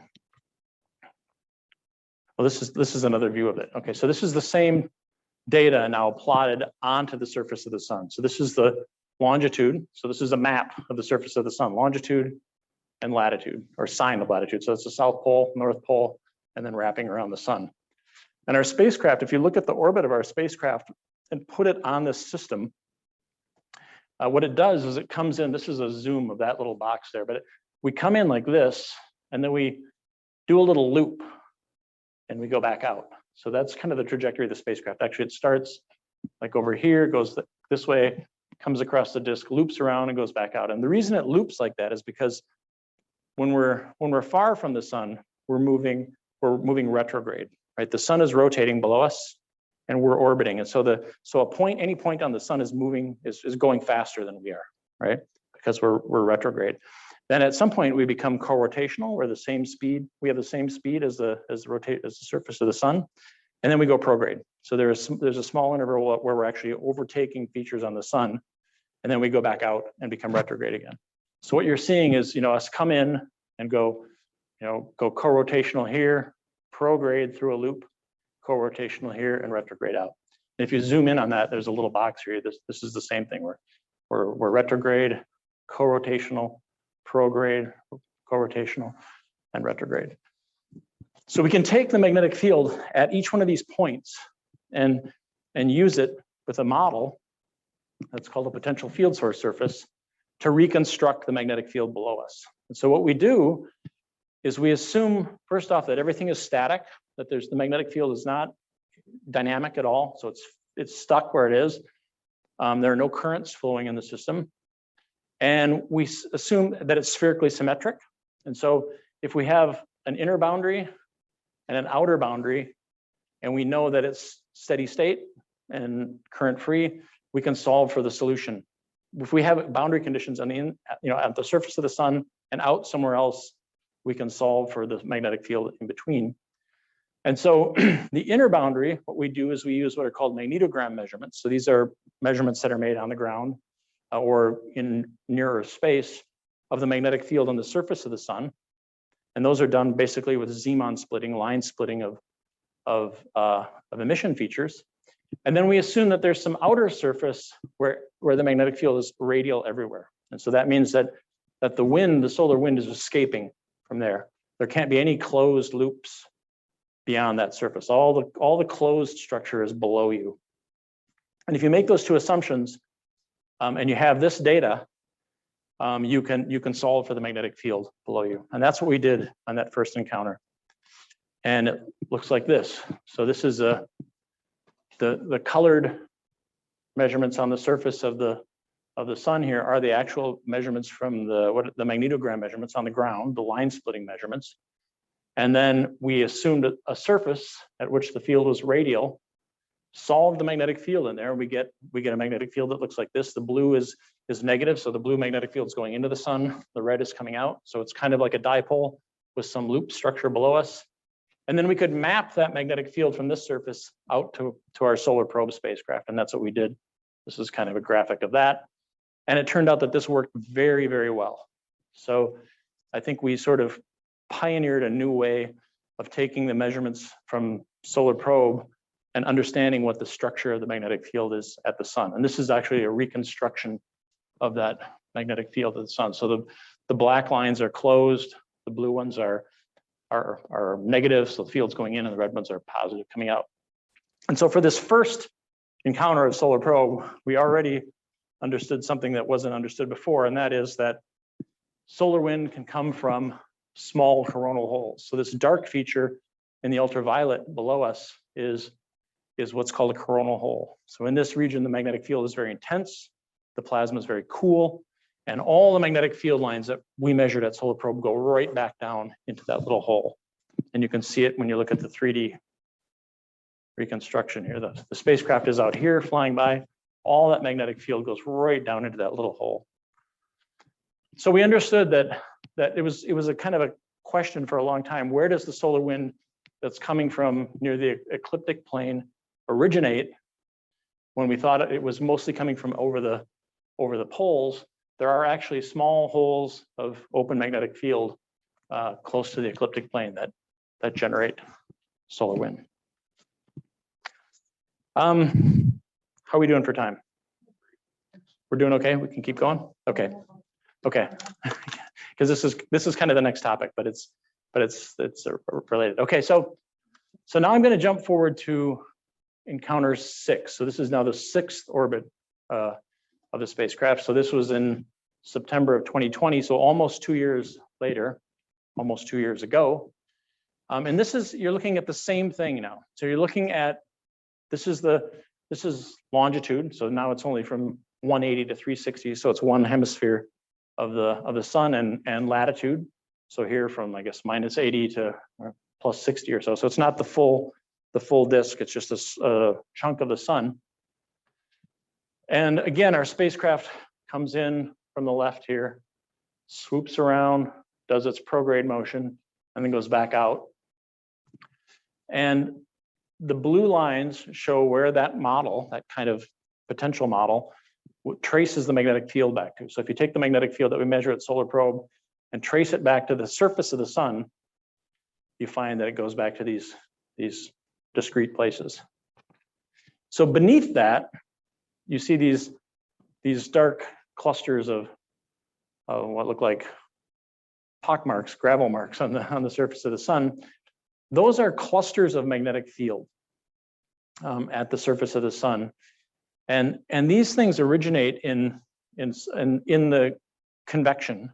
Speaker 2: this is another view of it. Okay, so this is the same data now plotted onto the surface of the sun. So this is the longitude. So this is a map of the surface of the sun, longitude and latitude, or sine of latitude. So it's the South Pole, North Pole, and then wrapping around the sun. And our spacecraft, if you look at the orbit of our spacecraft and put it on this system, what it does is it comes in, this is a zoom of that little box there, but we come in like this, and then we do a little loop, and we go back out. So that's kind of the trajectory of the spacecraft. Actually, it starts like over here, goes this way, comes across the disk, loops around, and goes back out. And the reason it loops like that is because when we're far from the sun, we're moving retrograde, right? The sun is rotating below us, and we're orbiting. And so any point on the sun is going faster than we are, right? Because we're retrograde. Then at some point we become co-rotational. We have the same speed as the surface of the sun, and then we go prograde. So there's a small interval where we're actually overtaking features on the sun, and then we go back out and become retrograde again. So what you're seeing is us come in and go co-rotational here, prograde through a loop, co-rotational here, and retrograde out. And if you zoom in on that, there's a little box here. This is the same thing. We're retrograde, co-rotational, prograde, co-rotational, and retrograde. So we can take the magnetic field at each one of these points and use it with a model that's called a potential field source surface to reconstruct the magnetic field below us. And so what we do is we assume, first off, that everything is static, that the magnetic field is not dynamic at all, so it's stuck where it is. There are no currents flowing in the system. And we assume that it's spherically symmetric. And so if we have an inner boundary and an outer boundary, and we know that it's steady state and current free, we can solve for the solution. If we have boundary conditions on at the surface of the sun and out somewhere else, we can solve for the magnetic field in between. And so the inner boundary, what we do is we use what are called magnetogram measurements. So these are measurements that are made on the ground or in nearer space of the magnetic field on the surface of the sun. And those are done basically with Zeeman splitting, line splitting of emission features. And then we assume that there's some outer surface where the magnetic field is radial everywhere. And so that means that the solar wind is escaping from there. There can't be any closed loops beyond that surface. All the closed structure is below you. And if you make those two assumptions, and you have this data, you can solve for the magnetic field below you. And that's what we did on that first encounter. And it looks like this. So this is the colored measurements on the surface of the sun here are the actual measurements from the magnetogram measurements on the ground, the line splitting measurements. And then we assumed a surface at which the field was radial, solved the magnetic field in there. We get a magnetic field that looks like this. The blue is negative, so the blue magnetic field is going into the sun. The red is coming out. So it's kind of like a dipole with some loop structure below us. And then we could map that magnetic field from this surface out to our solar probe spacecraft. And that's what we did. This is kind of a graphic of that. And it turned out that this worked very, very well. So I think we sort of pioneered a new way of taking the measurements from solar probe and understanding what the structure of the magnetic field is at the sun. And this is actually a reconstruction of that magnetic field of the sun. So the black lines are closed, the blue ones are negative, so the field's going in, and the red ones are positive coming out. And so for this first encounter of solar probe, we already understood something that wasn't understood before, and that is that solar wind can come from small coronal holes. So this dark feature in the ultraviolet below us is what's called a coronal hole. So in this region, the magnetic field is very intense, the plasma is very cool, and all the magnetic field lines that we measured at solar probe go right back down into that little hole. And you can see it when you look at the 3D reconstruction here. The spacecraft is out here flying by. All that magnetic field goes right down into that little hole. So we understood that it was a kind of a question for a long time. Where does the solar wind that's coming from near the ecliptic plane originate? When we thought it was mostly coming from over the poles, there are actually small holes of open magnetic field close to the ecliptic plane that generate solar wind. How are we doing for time? We're doing okay? We can keep going? Okay. Okay. Because this is kind of the next topic, but it's related. Okay, so now I'm going to jump forward to encounter 6. So this is now the 6th orbit of the spacecraft. So this was in September of 2020, so almost 2 years later, almost 2 years ago. And you're looking at the same thing now. So you're looking at, this is longitude. So now it's only from 180 to 360. So it's one hemisphere of the sun, and latitude. So here from, I guess, minus 80 to plus 60 or so. So it's not the full disk, it's just a chunk of the sun. And again, our spacecraft comes in from the left here, swoops around, does its prograde motion, and then goes back out. And the blue lines show where that model, that kind of potential model, traces the magnetic field back to. So if you take the magnetic field that we measure at solar probe and trace it back to the surface of the sun, you find that it goes back to these discrete places. So beneath that, you see these dark clusters of what look like pock marks, gravel marks on the surface of the sun. Those are clusters of magnetic field at the surface of the sun. And these things originate in the convection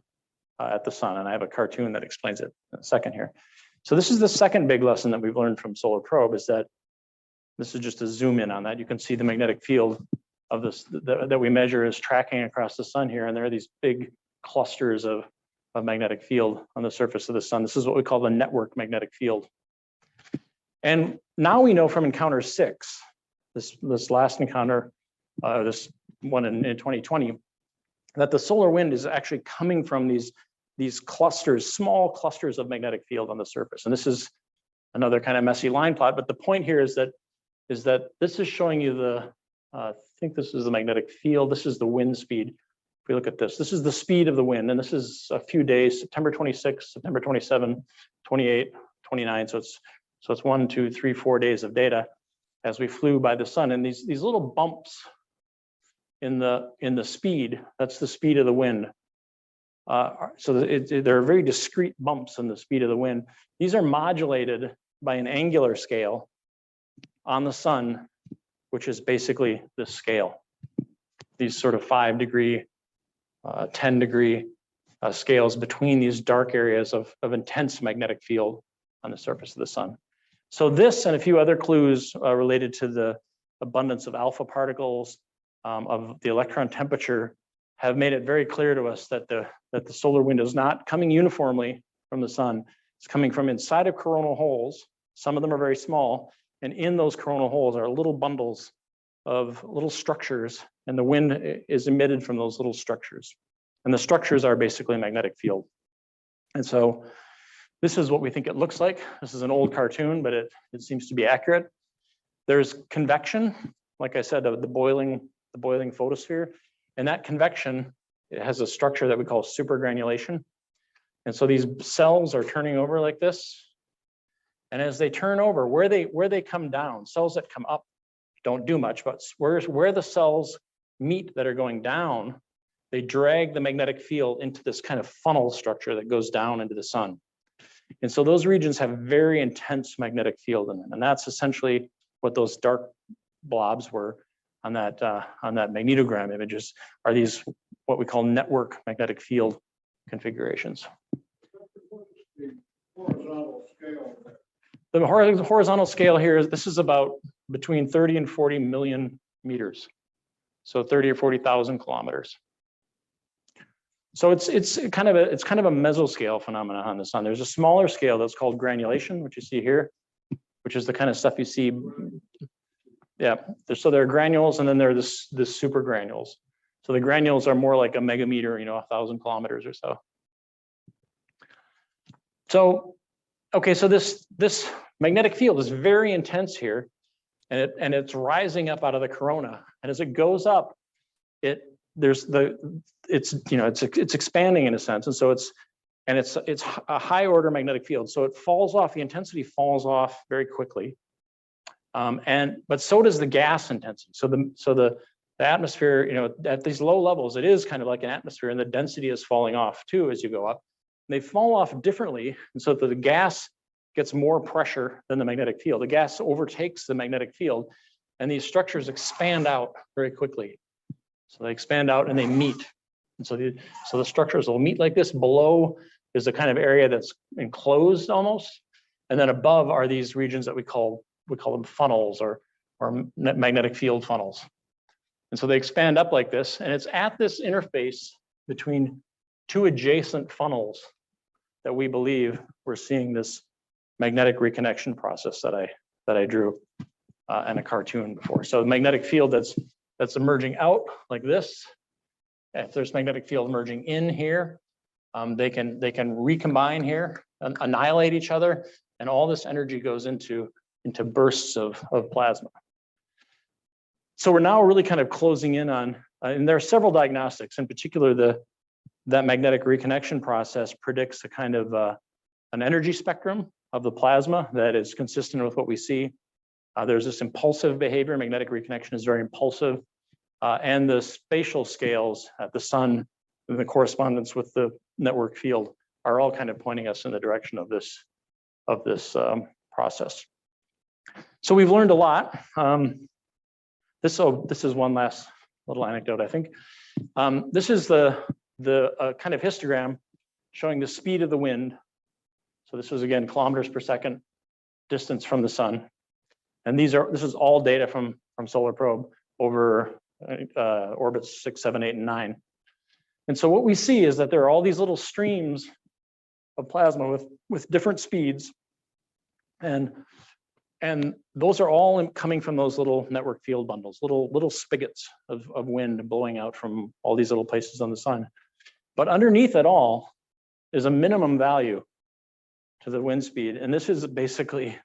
Speaker 2: at the sun. And I have a cartoon that explains it in a second here. So this is the second big lesson that we've learned from solar probe, is that this is just a zoom in on that. You can see the magnetic field of this that we measure is tracking across the sun here. And there are these big clusters of magnetic field on the surface of the sun. This is what we call the network magnetic field. And now we know from encounter 6, this last encounter, this one in 2020, that the solar wind is actually coming from these clusters, small clusters of magnetic field on the surface. And this is another kind of messy line plot, but the point here is that this is showing you I think this is the magnetic field, this is the wind speed. If we look at this is the speed of the wind, and this is a few days, September 26, September 27, 28, 29, so it's 1, 2, 3, 4 days of data as we flew by the sun. And these little bumps in the speed, that's the speed of the wind. So there are very discrete bumps in the speed of the wind. These are modulated by an angular scale on the sun, which is basically this scale. These sort of 5-degree 10-degree scales between these dark areas of intense magnetic field on the surface of the sun. So this and a few other clues related to the abundance of alpha particles, of the electron temperature, have made it very clear to us that the solar wind is not coming uniformly from the sun. It's coming from inside of coronal holes. Some of them are very small, and in those coronal holes are little bundles of little structures, and the wind is emitted from those little structures. And the structures are basically a magnetic field. And so this is what we think it looks like. This is an old cartoon, but it seems to be accurate. There's convection, like I said, of the boiling photosphere. And that convection, it has a structure that we call supergranulation. And so these cells are turning over like this. And as they turn over, where they come down, cells that come up don't do much, but where the cells meet that are going down, they drag the magnetic field into this kind of funnel structure that goes down into the sun. And so those regions have very intense magnetic field in them. And that's essentially what those dark blobs were on that magnetogram images, are these what we call network magnetic field configurations. The horizontal scale here is, this is about between 30 and 40 million meters. So 30 or 40,000 kilometers. So it's kind of a mesoscale phenomenon on the sun. There's a smaller scale that's called granulation, which you see here, which is the kind of stuff you see. Yeah, so there are granules, and then there are this super granules. So the granules are more like a megameter, 1,000 kilometers or so. So, okay, so this magnetic field is very intense here, and it's rising up out of the corona. And as it goes up, it's expanding in a sense, and so it's a high order magnetic field. So it falls off. The intensity falls off very quickly, but so does the gas intensity. So the atmosphere, at these low levels, it is kind of like an atmosphere, and the density is falling off too as you go up. And they fall off differently, and so the gas gets more pressure than the magnetic field. The gas overtakes the magnetic field, and these structures expand out very quickly. So they expand out and they meet. And so the structures will meet like this. Below is a kind of area that's enclosed almost. And then above are these regions that we call them funnels or magnetic field funnels. And so they expand up like this, and it's at this interface between two adjacent funnels that we believe we're seeing this magnetic reconnection process that I drew in a cartoon before. So the magnetic field that's emerging out like this. If there's magnetic field emerging in here, they can recombine here and annihilate each other, and all this energy goes into bursts of plasma. So we're now really kind of closing in on, and there are several diagnostics. In particular, that magnetic reconnection process predicts a kind of an energy spectrum of the plasma that is consistent with what we see. There's this impulsive behavior. Magnetic reconnection is very impulsive. And the spatial scales at the sun and the correspondence with the network field are all kind of pointing us in the direction of this process. So we've learned a lot. This is one last little anecdote, I think. This is the kind of histogram showing the speed of the wind. So this is, again, kilometers per second distance from the sun. And this is all data from Solar Probe over orbits 6, 7, 8, and 9. And so what we see is that there are all these little streams of plasma with different speeds. And those are all coming from those little network field bundles, little spigots of wind blowing out from all these little places on the sun. But underneath it all is a minimum value to the wind speed. And this is basically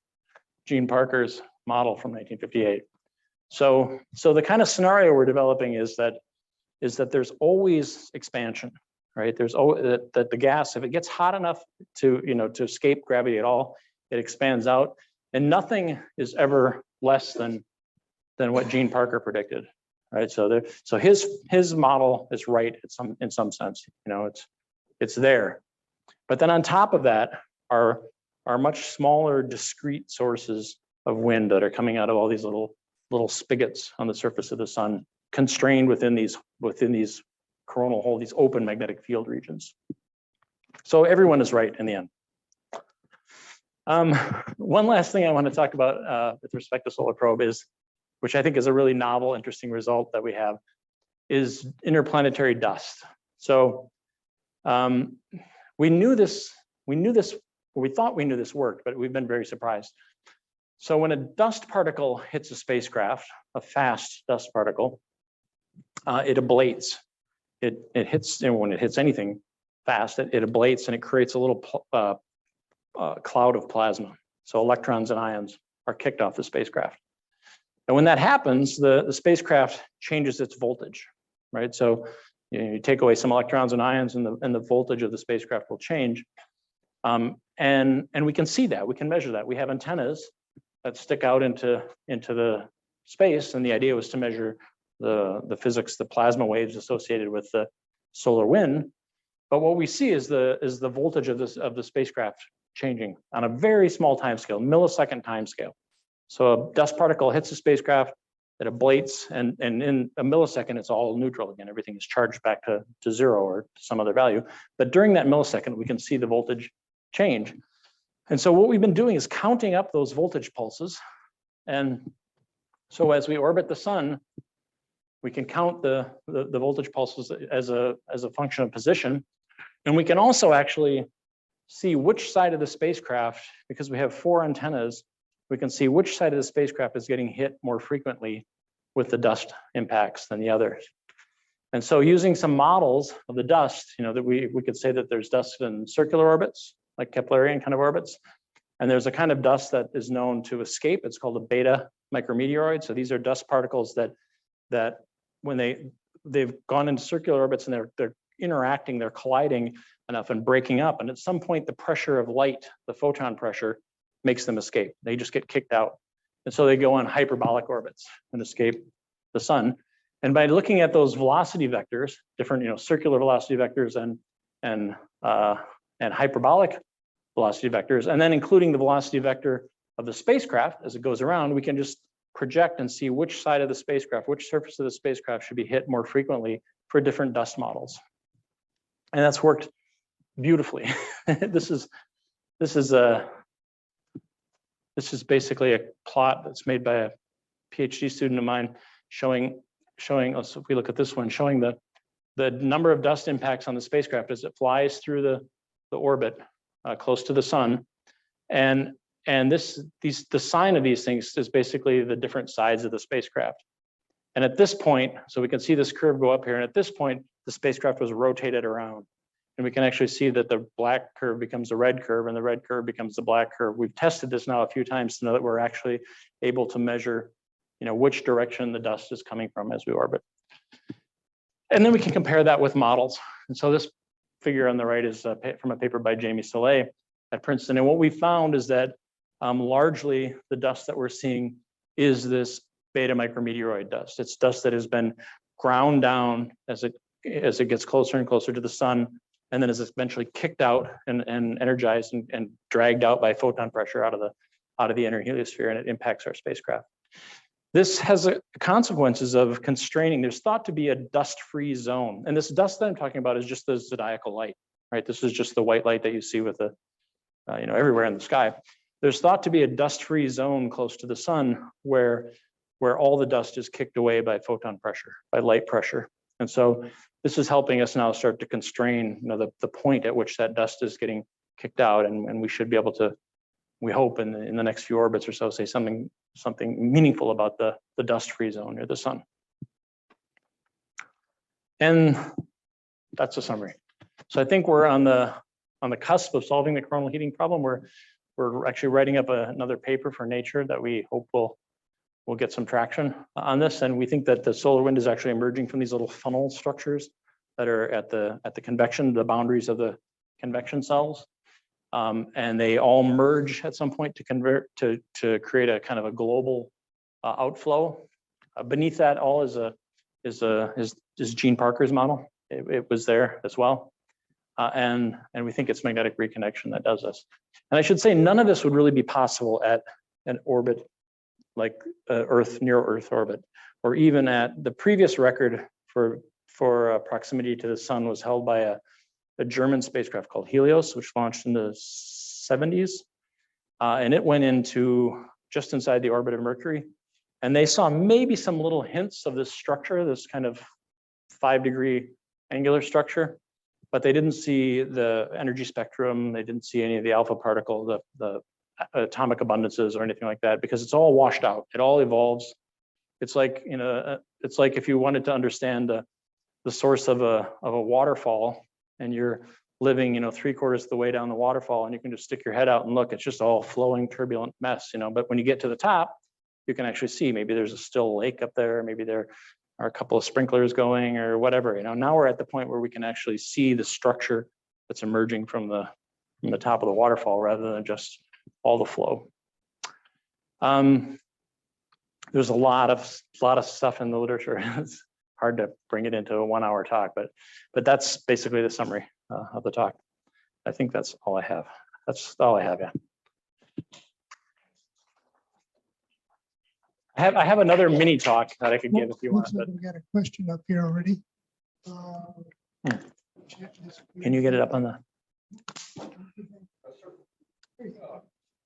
Speaker 2: Gene Parker's model from 1958. So the kind of scenario we're developing is that there's always expansion, right? There's always that the gas, if it gets hot enough to escape gravity at all, it expands out, and nothing is ever less than what Gene Parker predicted, right? So his model is right in some sense, it's there. But then on top of that are much smaller discrete sources of wind that are coming out of all these little spigots on the surface of the sun, constrained within these coronal hole, these open magnetic field regions. So everyone is right in the end. One last thing I want to talk about with respect to solar probe is, which I think is a really novel, interesting result that we have, is interplanetary dust. So we thought we knew this worked, but we've been very surprised. So when a dust particle hits a spacecraft, a fast dust particle, it ablates. It hits, and when it hits anything fast, it ablates and it creates a little cloud of plasma. So electrons and ions are kicked off the spacecraft. And when that happens, the spacecraft changes its voltage, right? So you take away some electrons and ions, and the voltage of the spacecraft will change. And we can see that, we can measure that. We have antennas that stick out into the space, and the idea was to measure the physics, the plasma waves associated with the solar wind. But what we see is the voltage of the spacecraft changing on a very small time scale, millisecond time scale. So a dust particle hits the spacecraft, it ablates, and in a millisecond, it's all neutral again. Everything is charged back to zero or some other value. But during that millisecond, we can see the voltage change. And so what we've been doing is counting up those voltage pulses. And so as we orbit the sun, we can count the voltage pulses as a function of position. And we can also actually see which side of the spacecraft, because we have 4 antennas, we can see which side of the spacecraft is getting hit more frequently with the dust impacts than the others. And so using some models of the dust, that we could say that there's dust in circular orbits, like Keplerian kind of orbits. And there's a kind of dust that is known to escape. It's called a beta micrometeoroid. So these are dust particles that when they've gone into circular orbits and they're interacting, they're colliding enough and breaking up. And at some point, the pressure of light, the photon pressure, makes them escape. They just get kicked out. And so they go on hyperbolic orbits and escape the sun. And by looking at those velocity vectors, different circular velocity vectors and hyperbolic velocity vectors, and then including the velocity vector of the spacecraft as it goes around, we can just project and see which side of the spacecraft, which surface of the spacecraft should be hit more frequently for different dust models. And that's worked beautifully. This is basically a plot that's made by a PhD student of mine showing, so if we look at this one, showing the number of dust impacts on the spacecraft as it flies through the orbit close to the sun. And the sign of these things is basically the different sides of the spacecraft. And at this point, so we can see this curve go up here, and at this point, the spacecraft was rotated around. And we can actually see that the black curve becomes the red curve, and the red curve becomes the black curve. We've tested this now a few times to know that we're actually able to measure, which direction the dust is coming from as we orbit. And then we can compare that with models. And so this figure on the right is from a paper by Jamie Soleil at Princeton. And what we found is that largely the dust that we're seeing is this beta micrometeoroid dust. It's dust that has been ground down as it gets closer and closer to the sun, and then is eventually kicked out and energized and dragged out by photon pressure out of the inner heliosphere, and it impacts our spacecraft. This has consequences of constraining. There's thought to be a dust-free zone, and this dust that I'm talking about is just the zodiacal light, right? This is just the white light that you see with the everywhere in the sky. There's thought to be a dust-free zone close to the sun where all the dust is kicked away by photon pressure, by light pressure. And so this is helping us now start to constrain the point at which that dust is getting kicked out. And we should be able to, we hope in the next few orbits or so, say something meaningful about the dust-free zone near the sun. And that's a summary. So I think we're on the cusp of solving the coronal heating problem. We're actually writing up another paper for Nature that we hope will get some traction on this. And we think that the solar wind is actually emerging from these little funnel structures that are at the convection, the boundaries of the convection cells. And they all merge at some point to convert to create a kind of a global outflow. Beneath that all is Gene Parker's model. It was there as well. And we think it's magnetic reconnection that does this. And I should say none of this would really be possible at an orbit like Earth, near Earth orbit, or even at the previous record for for proximity to the sun was held by a German spacecraft called Helios, which launched in the 70s. And it went into just inside the orbit of Mercury. And they saw maybe some little hints of this structure, this kind of 5-degree angular structure, but they didn't see the energy spectrum. They didn't see any of the alpha particle, the atomic abundances or anything like that, because it's all washed out. It all evolves. It's like, you know, it's like if you wanted to understand the source of a waterfall, and you're living, you know, 3/4 of the way down the waterfall, and you can just stick your head out and look. It's just all flowing, turbulent mess, you know. But when you get to the top, you can actually see maybe there's a still lake up there, maybe there are a couple of sprinklers going or whatever. You know, now we're at the point where we can actually see the structure that's emerging from the top of the waterfall rather than just all the flow. There's a lot of stuff in the literature. It's hard to bring it into a 1-hour talk, but that's basically the summary of the talk. I think that's all I have. That's all I have. Yeah. I have another mini talk that I could give if you want.
Speaker 1: Looks like
Speaker 2: But
Speaker 1: we got a question up here already.
Speaker 2: can you get it up on the?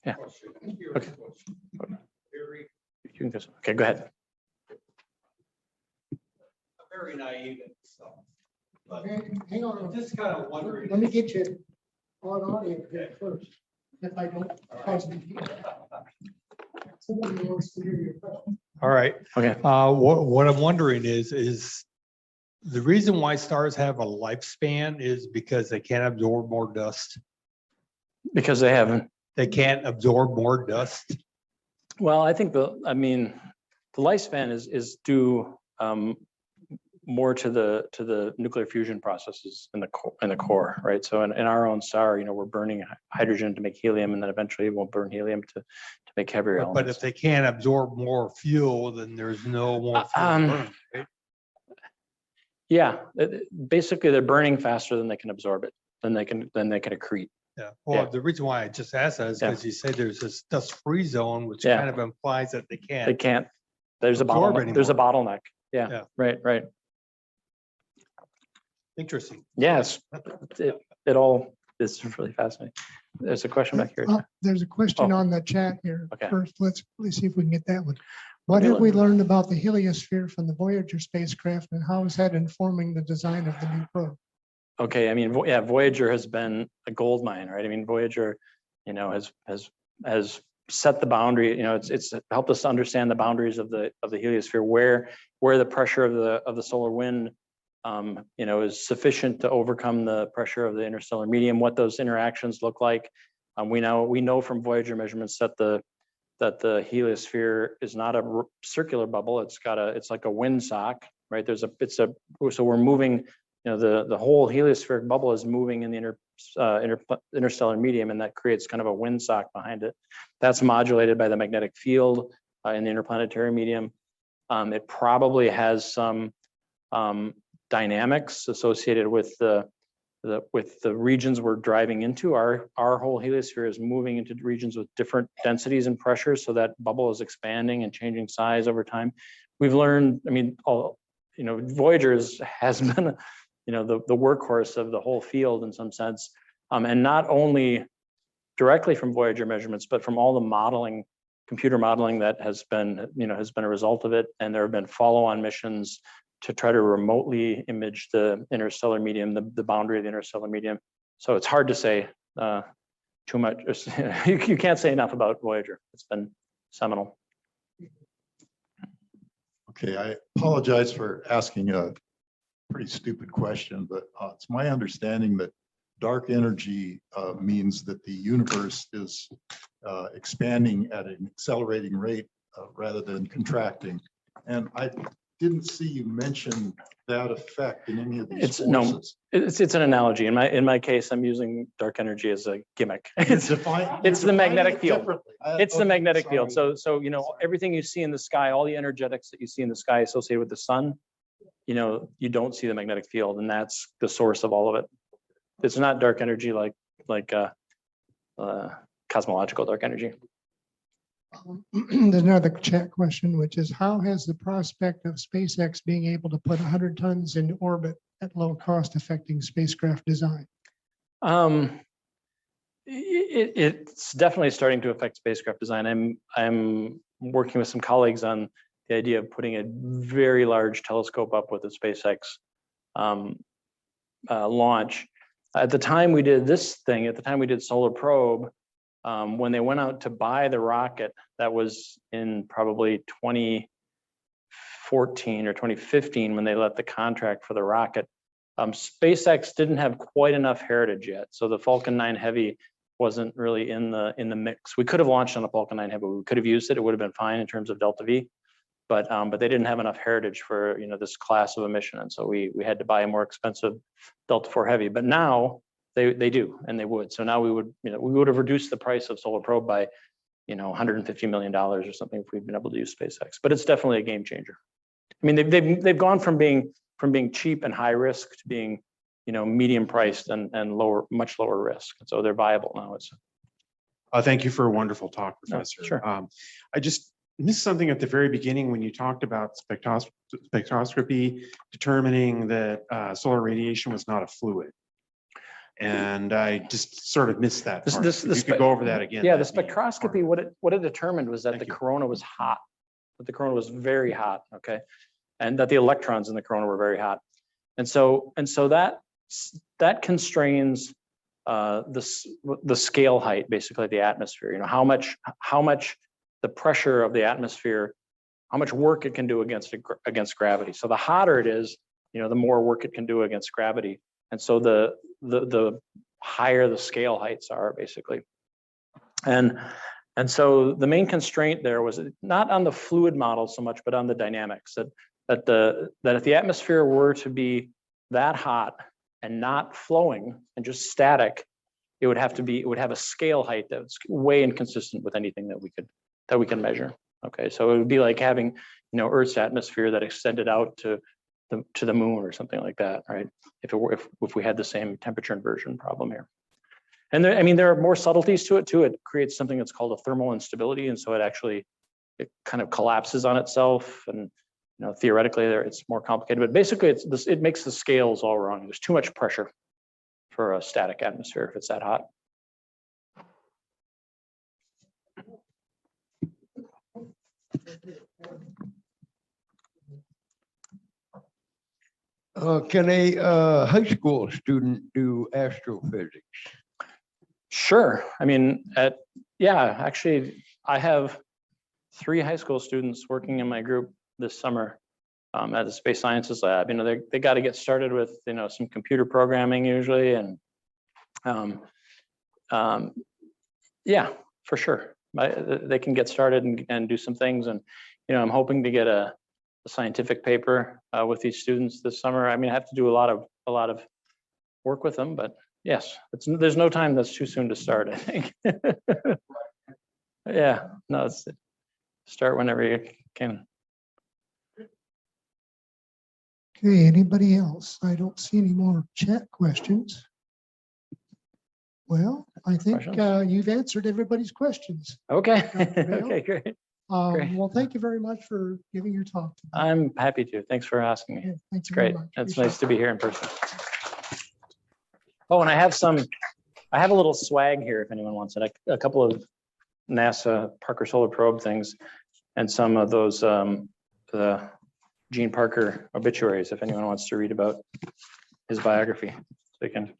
Speaker 2: Yeah. Okay. You can go. Okay, go ahead.
Speaker 4: Very naive and stuff. But
Speaker 1: Hang on,
Speaker 4: I'm just kind of wondering.
Speaker 1: let me get you on audio here first, if I don't cause any feedback. Somebody wants to hear your question.
Speaker 4: All right.
Speaker 2: Okay.
Speaker 4: What I'm wondering is the reason why stars have a lifespan is because they can't absorb more dust.
Speaker 2: Because they haven't.
Speaker 4: They can't absorb more dust.
Speaker 2: Well, I think the lifespan is due more to the nuclear fusion processes in the core, right? So in our own star, you know, we're burning hydrogen to make helium, and then eventually we'll burn helium to make heavier elements.
Speaker 4: But if they can't absorb more fuel, then there's no more fuel to burn, right?
Speaker 2: Yeah, basically they're burning faster than they can absorb it, than they can accrete.
Speaker 4: Yeah. Well,
Speaker 2: Yeah.
Speaker 4: the reason why I just asked that is
Speaker 2: Yeah.
Speaker 4: because you say there's this dust-free zone, which
Speaker 2: Yeah.
Speaker 4: kind of implies that they
Speaker 2: They
Speaker 4: can't.
Speaker 2: can't. There's a
Speaker 4: Absorb
Speaker 2: bottleneck. There's a
Speaker 4: anymore.
Speaker 2: bottleneck. Yeah.
Speaker 4: Yeah.
Speaker 2: Right.
Speaker 4: Interesting.
Speaker 2: Yes. It all is really fascinating. There's a question back here.
Speaker 1: There's a question
Speaker 2: Oh.
Speaker 1: on the chat here.
Speaker 2: Okay.
Speaker 1: First, let's see if we can get that one. What
Speaker 2: Okay,
Speaker 1: have we learned about the Heliosphere from the Voyager spacecraft, and how is that informing the design of the new probe?
Speaker 2: Okay, I mean, yeah, Voyager has been a gold mine, right? I mean, Voyager, you know, has set the boundary. You know, it's helped us understand the boundaries of the heliosphere, where the pressure of the solar wind, you know, is sufficient to overcome the pressure of the interstellar medium. What those interactions look like. We know from Voyager measurements that the heliosphere is not a circular bubble. It's like a windsock, right? So we're moving. You know, the whole heliospheric bubble is moving in the interstellar medium, and that creates kind of a windsock behind it. That's modulated by the magnetic field in the interplanetary medium. It probably has some dynamics associated with the regions we're driving into. Our whole heliosphere is moving into regions with different densities and pressures, so that bubble is expanding and changing size over time. We've learned, I mean, you know, Voyager has been, you know, the workhorse of the whole field in some sense, and not only directly from Voyager measurements, but from all the modeling, computer modeling that has been a result of it. And there have been follow-on missions to try to remotely image the interstellar medium, the boundary of the interstellar medium. So it's hard to say too much. You can't say enough about Voyager. It's been seminal.
Speaker 5: Okay, I apologize for asking a pretty stupid question, but it's my understanding that dark energy means that the universe is expanding at an accelerating rate rather than contracting. And I didn't see you mention that effect in any of these forces.
Speaker 2: It's an analogy. In my case, I'm using dark energy as a gimmick. It's the magnetic field. It's the magnetic field. So you know, everything you see in the sky, all the energetics that you see in the sky associated with the sun, you know, you don't see the magnetic field, and that's the source of all of it. It's not dark energy like cosmological dark energy.
Speaker 1: There's another chat question, which is how has the prospect of SpaceX being able to put 100 tons into orbit at low cost affecting spacecraft design?
Speaker 2: It's definitely starting to affect spacecraft design. I'm working with some colleagues on the idea of putting a very large telescope up with the SpaceX launch. At the time we did this thing, at the time we did Solar Probe, when they went out to buy the rocket, that was in probably 2014 or 2015 when they let the contract for the rocket. SpaceX didn't have quite enough heritage yet, so the Falcon 9 Heavy wasn't really in the mix. We could have launched on a Falcon 9 Heavy. We could have used it. It would have been fine in terms of Delta V, but they didn't have enough heritage for this class of a mission, and so we had to buy a more expensive Delta IV Heavy. But now they do, and they would. So now we would have reduced the price of Solar Probe by $150 million or something if we'd been able to use SpaceX. But it's definitely a game changer. I mean, they've gone from being cheap and high risk to being medium priced and much lower risk. And so they're viable now.
Speaker 6: Thank you for a wonderful talk, Professor.
Speaker 2: Sure.
Speaker 6: I just missed something at the very beginning when you talked about spectroscopy determining that solar radiation was not a fluid. And I just sort of missed that part. If you could go over that again.
Speaker 2: Yeah, the
Speaker 6: that'd be
Speaker 2: spectroscopy, what it determined was that
Speaker 6: Thank
Speaker 2: the
Speaker 6: you.
Speaker 2: corona was hot, that the corona was very hot, okay? And that the electrons in the corona were very hot. And so that constrains the scale height, basically the atmosphere. How much the pressure of the atmosphere, how much work it can do against gravity. So the hotter it is, the more work it can do against gravity. And so the higher the scale heights are, basically. And so the main constraint there was not on the fluid model so much, but on the dynamics, that if the atmosphere were to be that hot and not flowing and just static, it would have a scale height that's way inconsistent with anything that we can measure. Okay, so it would be like having Earth's atmosphere that extended out to the moon or something like that, right? If we had the same temperature inversion problem here. And there are more subtleties to it too. It creates something that's called a thermal instability, and so it kind of collapses on itself, and theoretically it's more complicated. But basically, it makes the scales all wrong. There's too much pressure for a static atmosphere if it's that hot.
Speaker 7: Can a high school student do astrophysics?
Speaker 2: Sure. Actually, I have 3 high school students working in my group this summer at the Space Sciences Lab. They got to get started with some computer programming usually, and yeah, for sure. They can get started and do some things, and I'm hoping to get a scientific paper with these students this summer. I have to do a lot of work with them, but yes, there's no time that's too soon to start, I think. Yeah, no, start whenever you can.
Speaker 1: Okay, anybody else? I don't see any more chat questions. Well, I think you've answered everybody's questions.
Speaker 2: Okay.
Speaker 1: Dr. Bale?
Speaker 2: Okay, great. Great.
Speaker 1: Well, thank you very much for giving your talk today.
Speaker 2: I'm happy to. Thanks for asking me.
Speaker 1: Yeah, thank
Speaker 2: It's
Speaker 1: you very
Speaker 2: great.
Speaker 1: much.
Speaker 2: It's
Speaker 1: Appreciate
Speaker 2: nice to be here in person. Oh, and I have a little swag here if anyone wants it. A couple of NASA Parker Solar Probe things and some of those the Gene Parker obituaries if anyone wants to read about his biography. So you can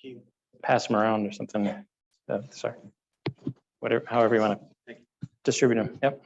Speaker 2: pass them around or something. Sorry. Whatever, however you want to distribute them. Yep.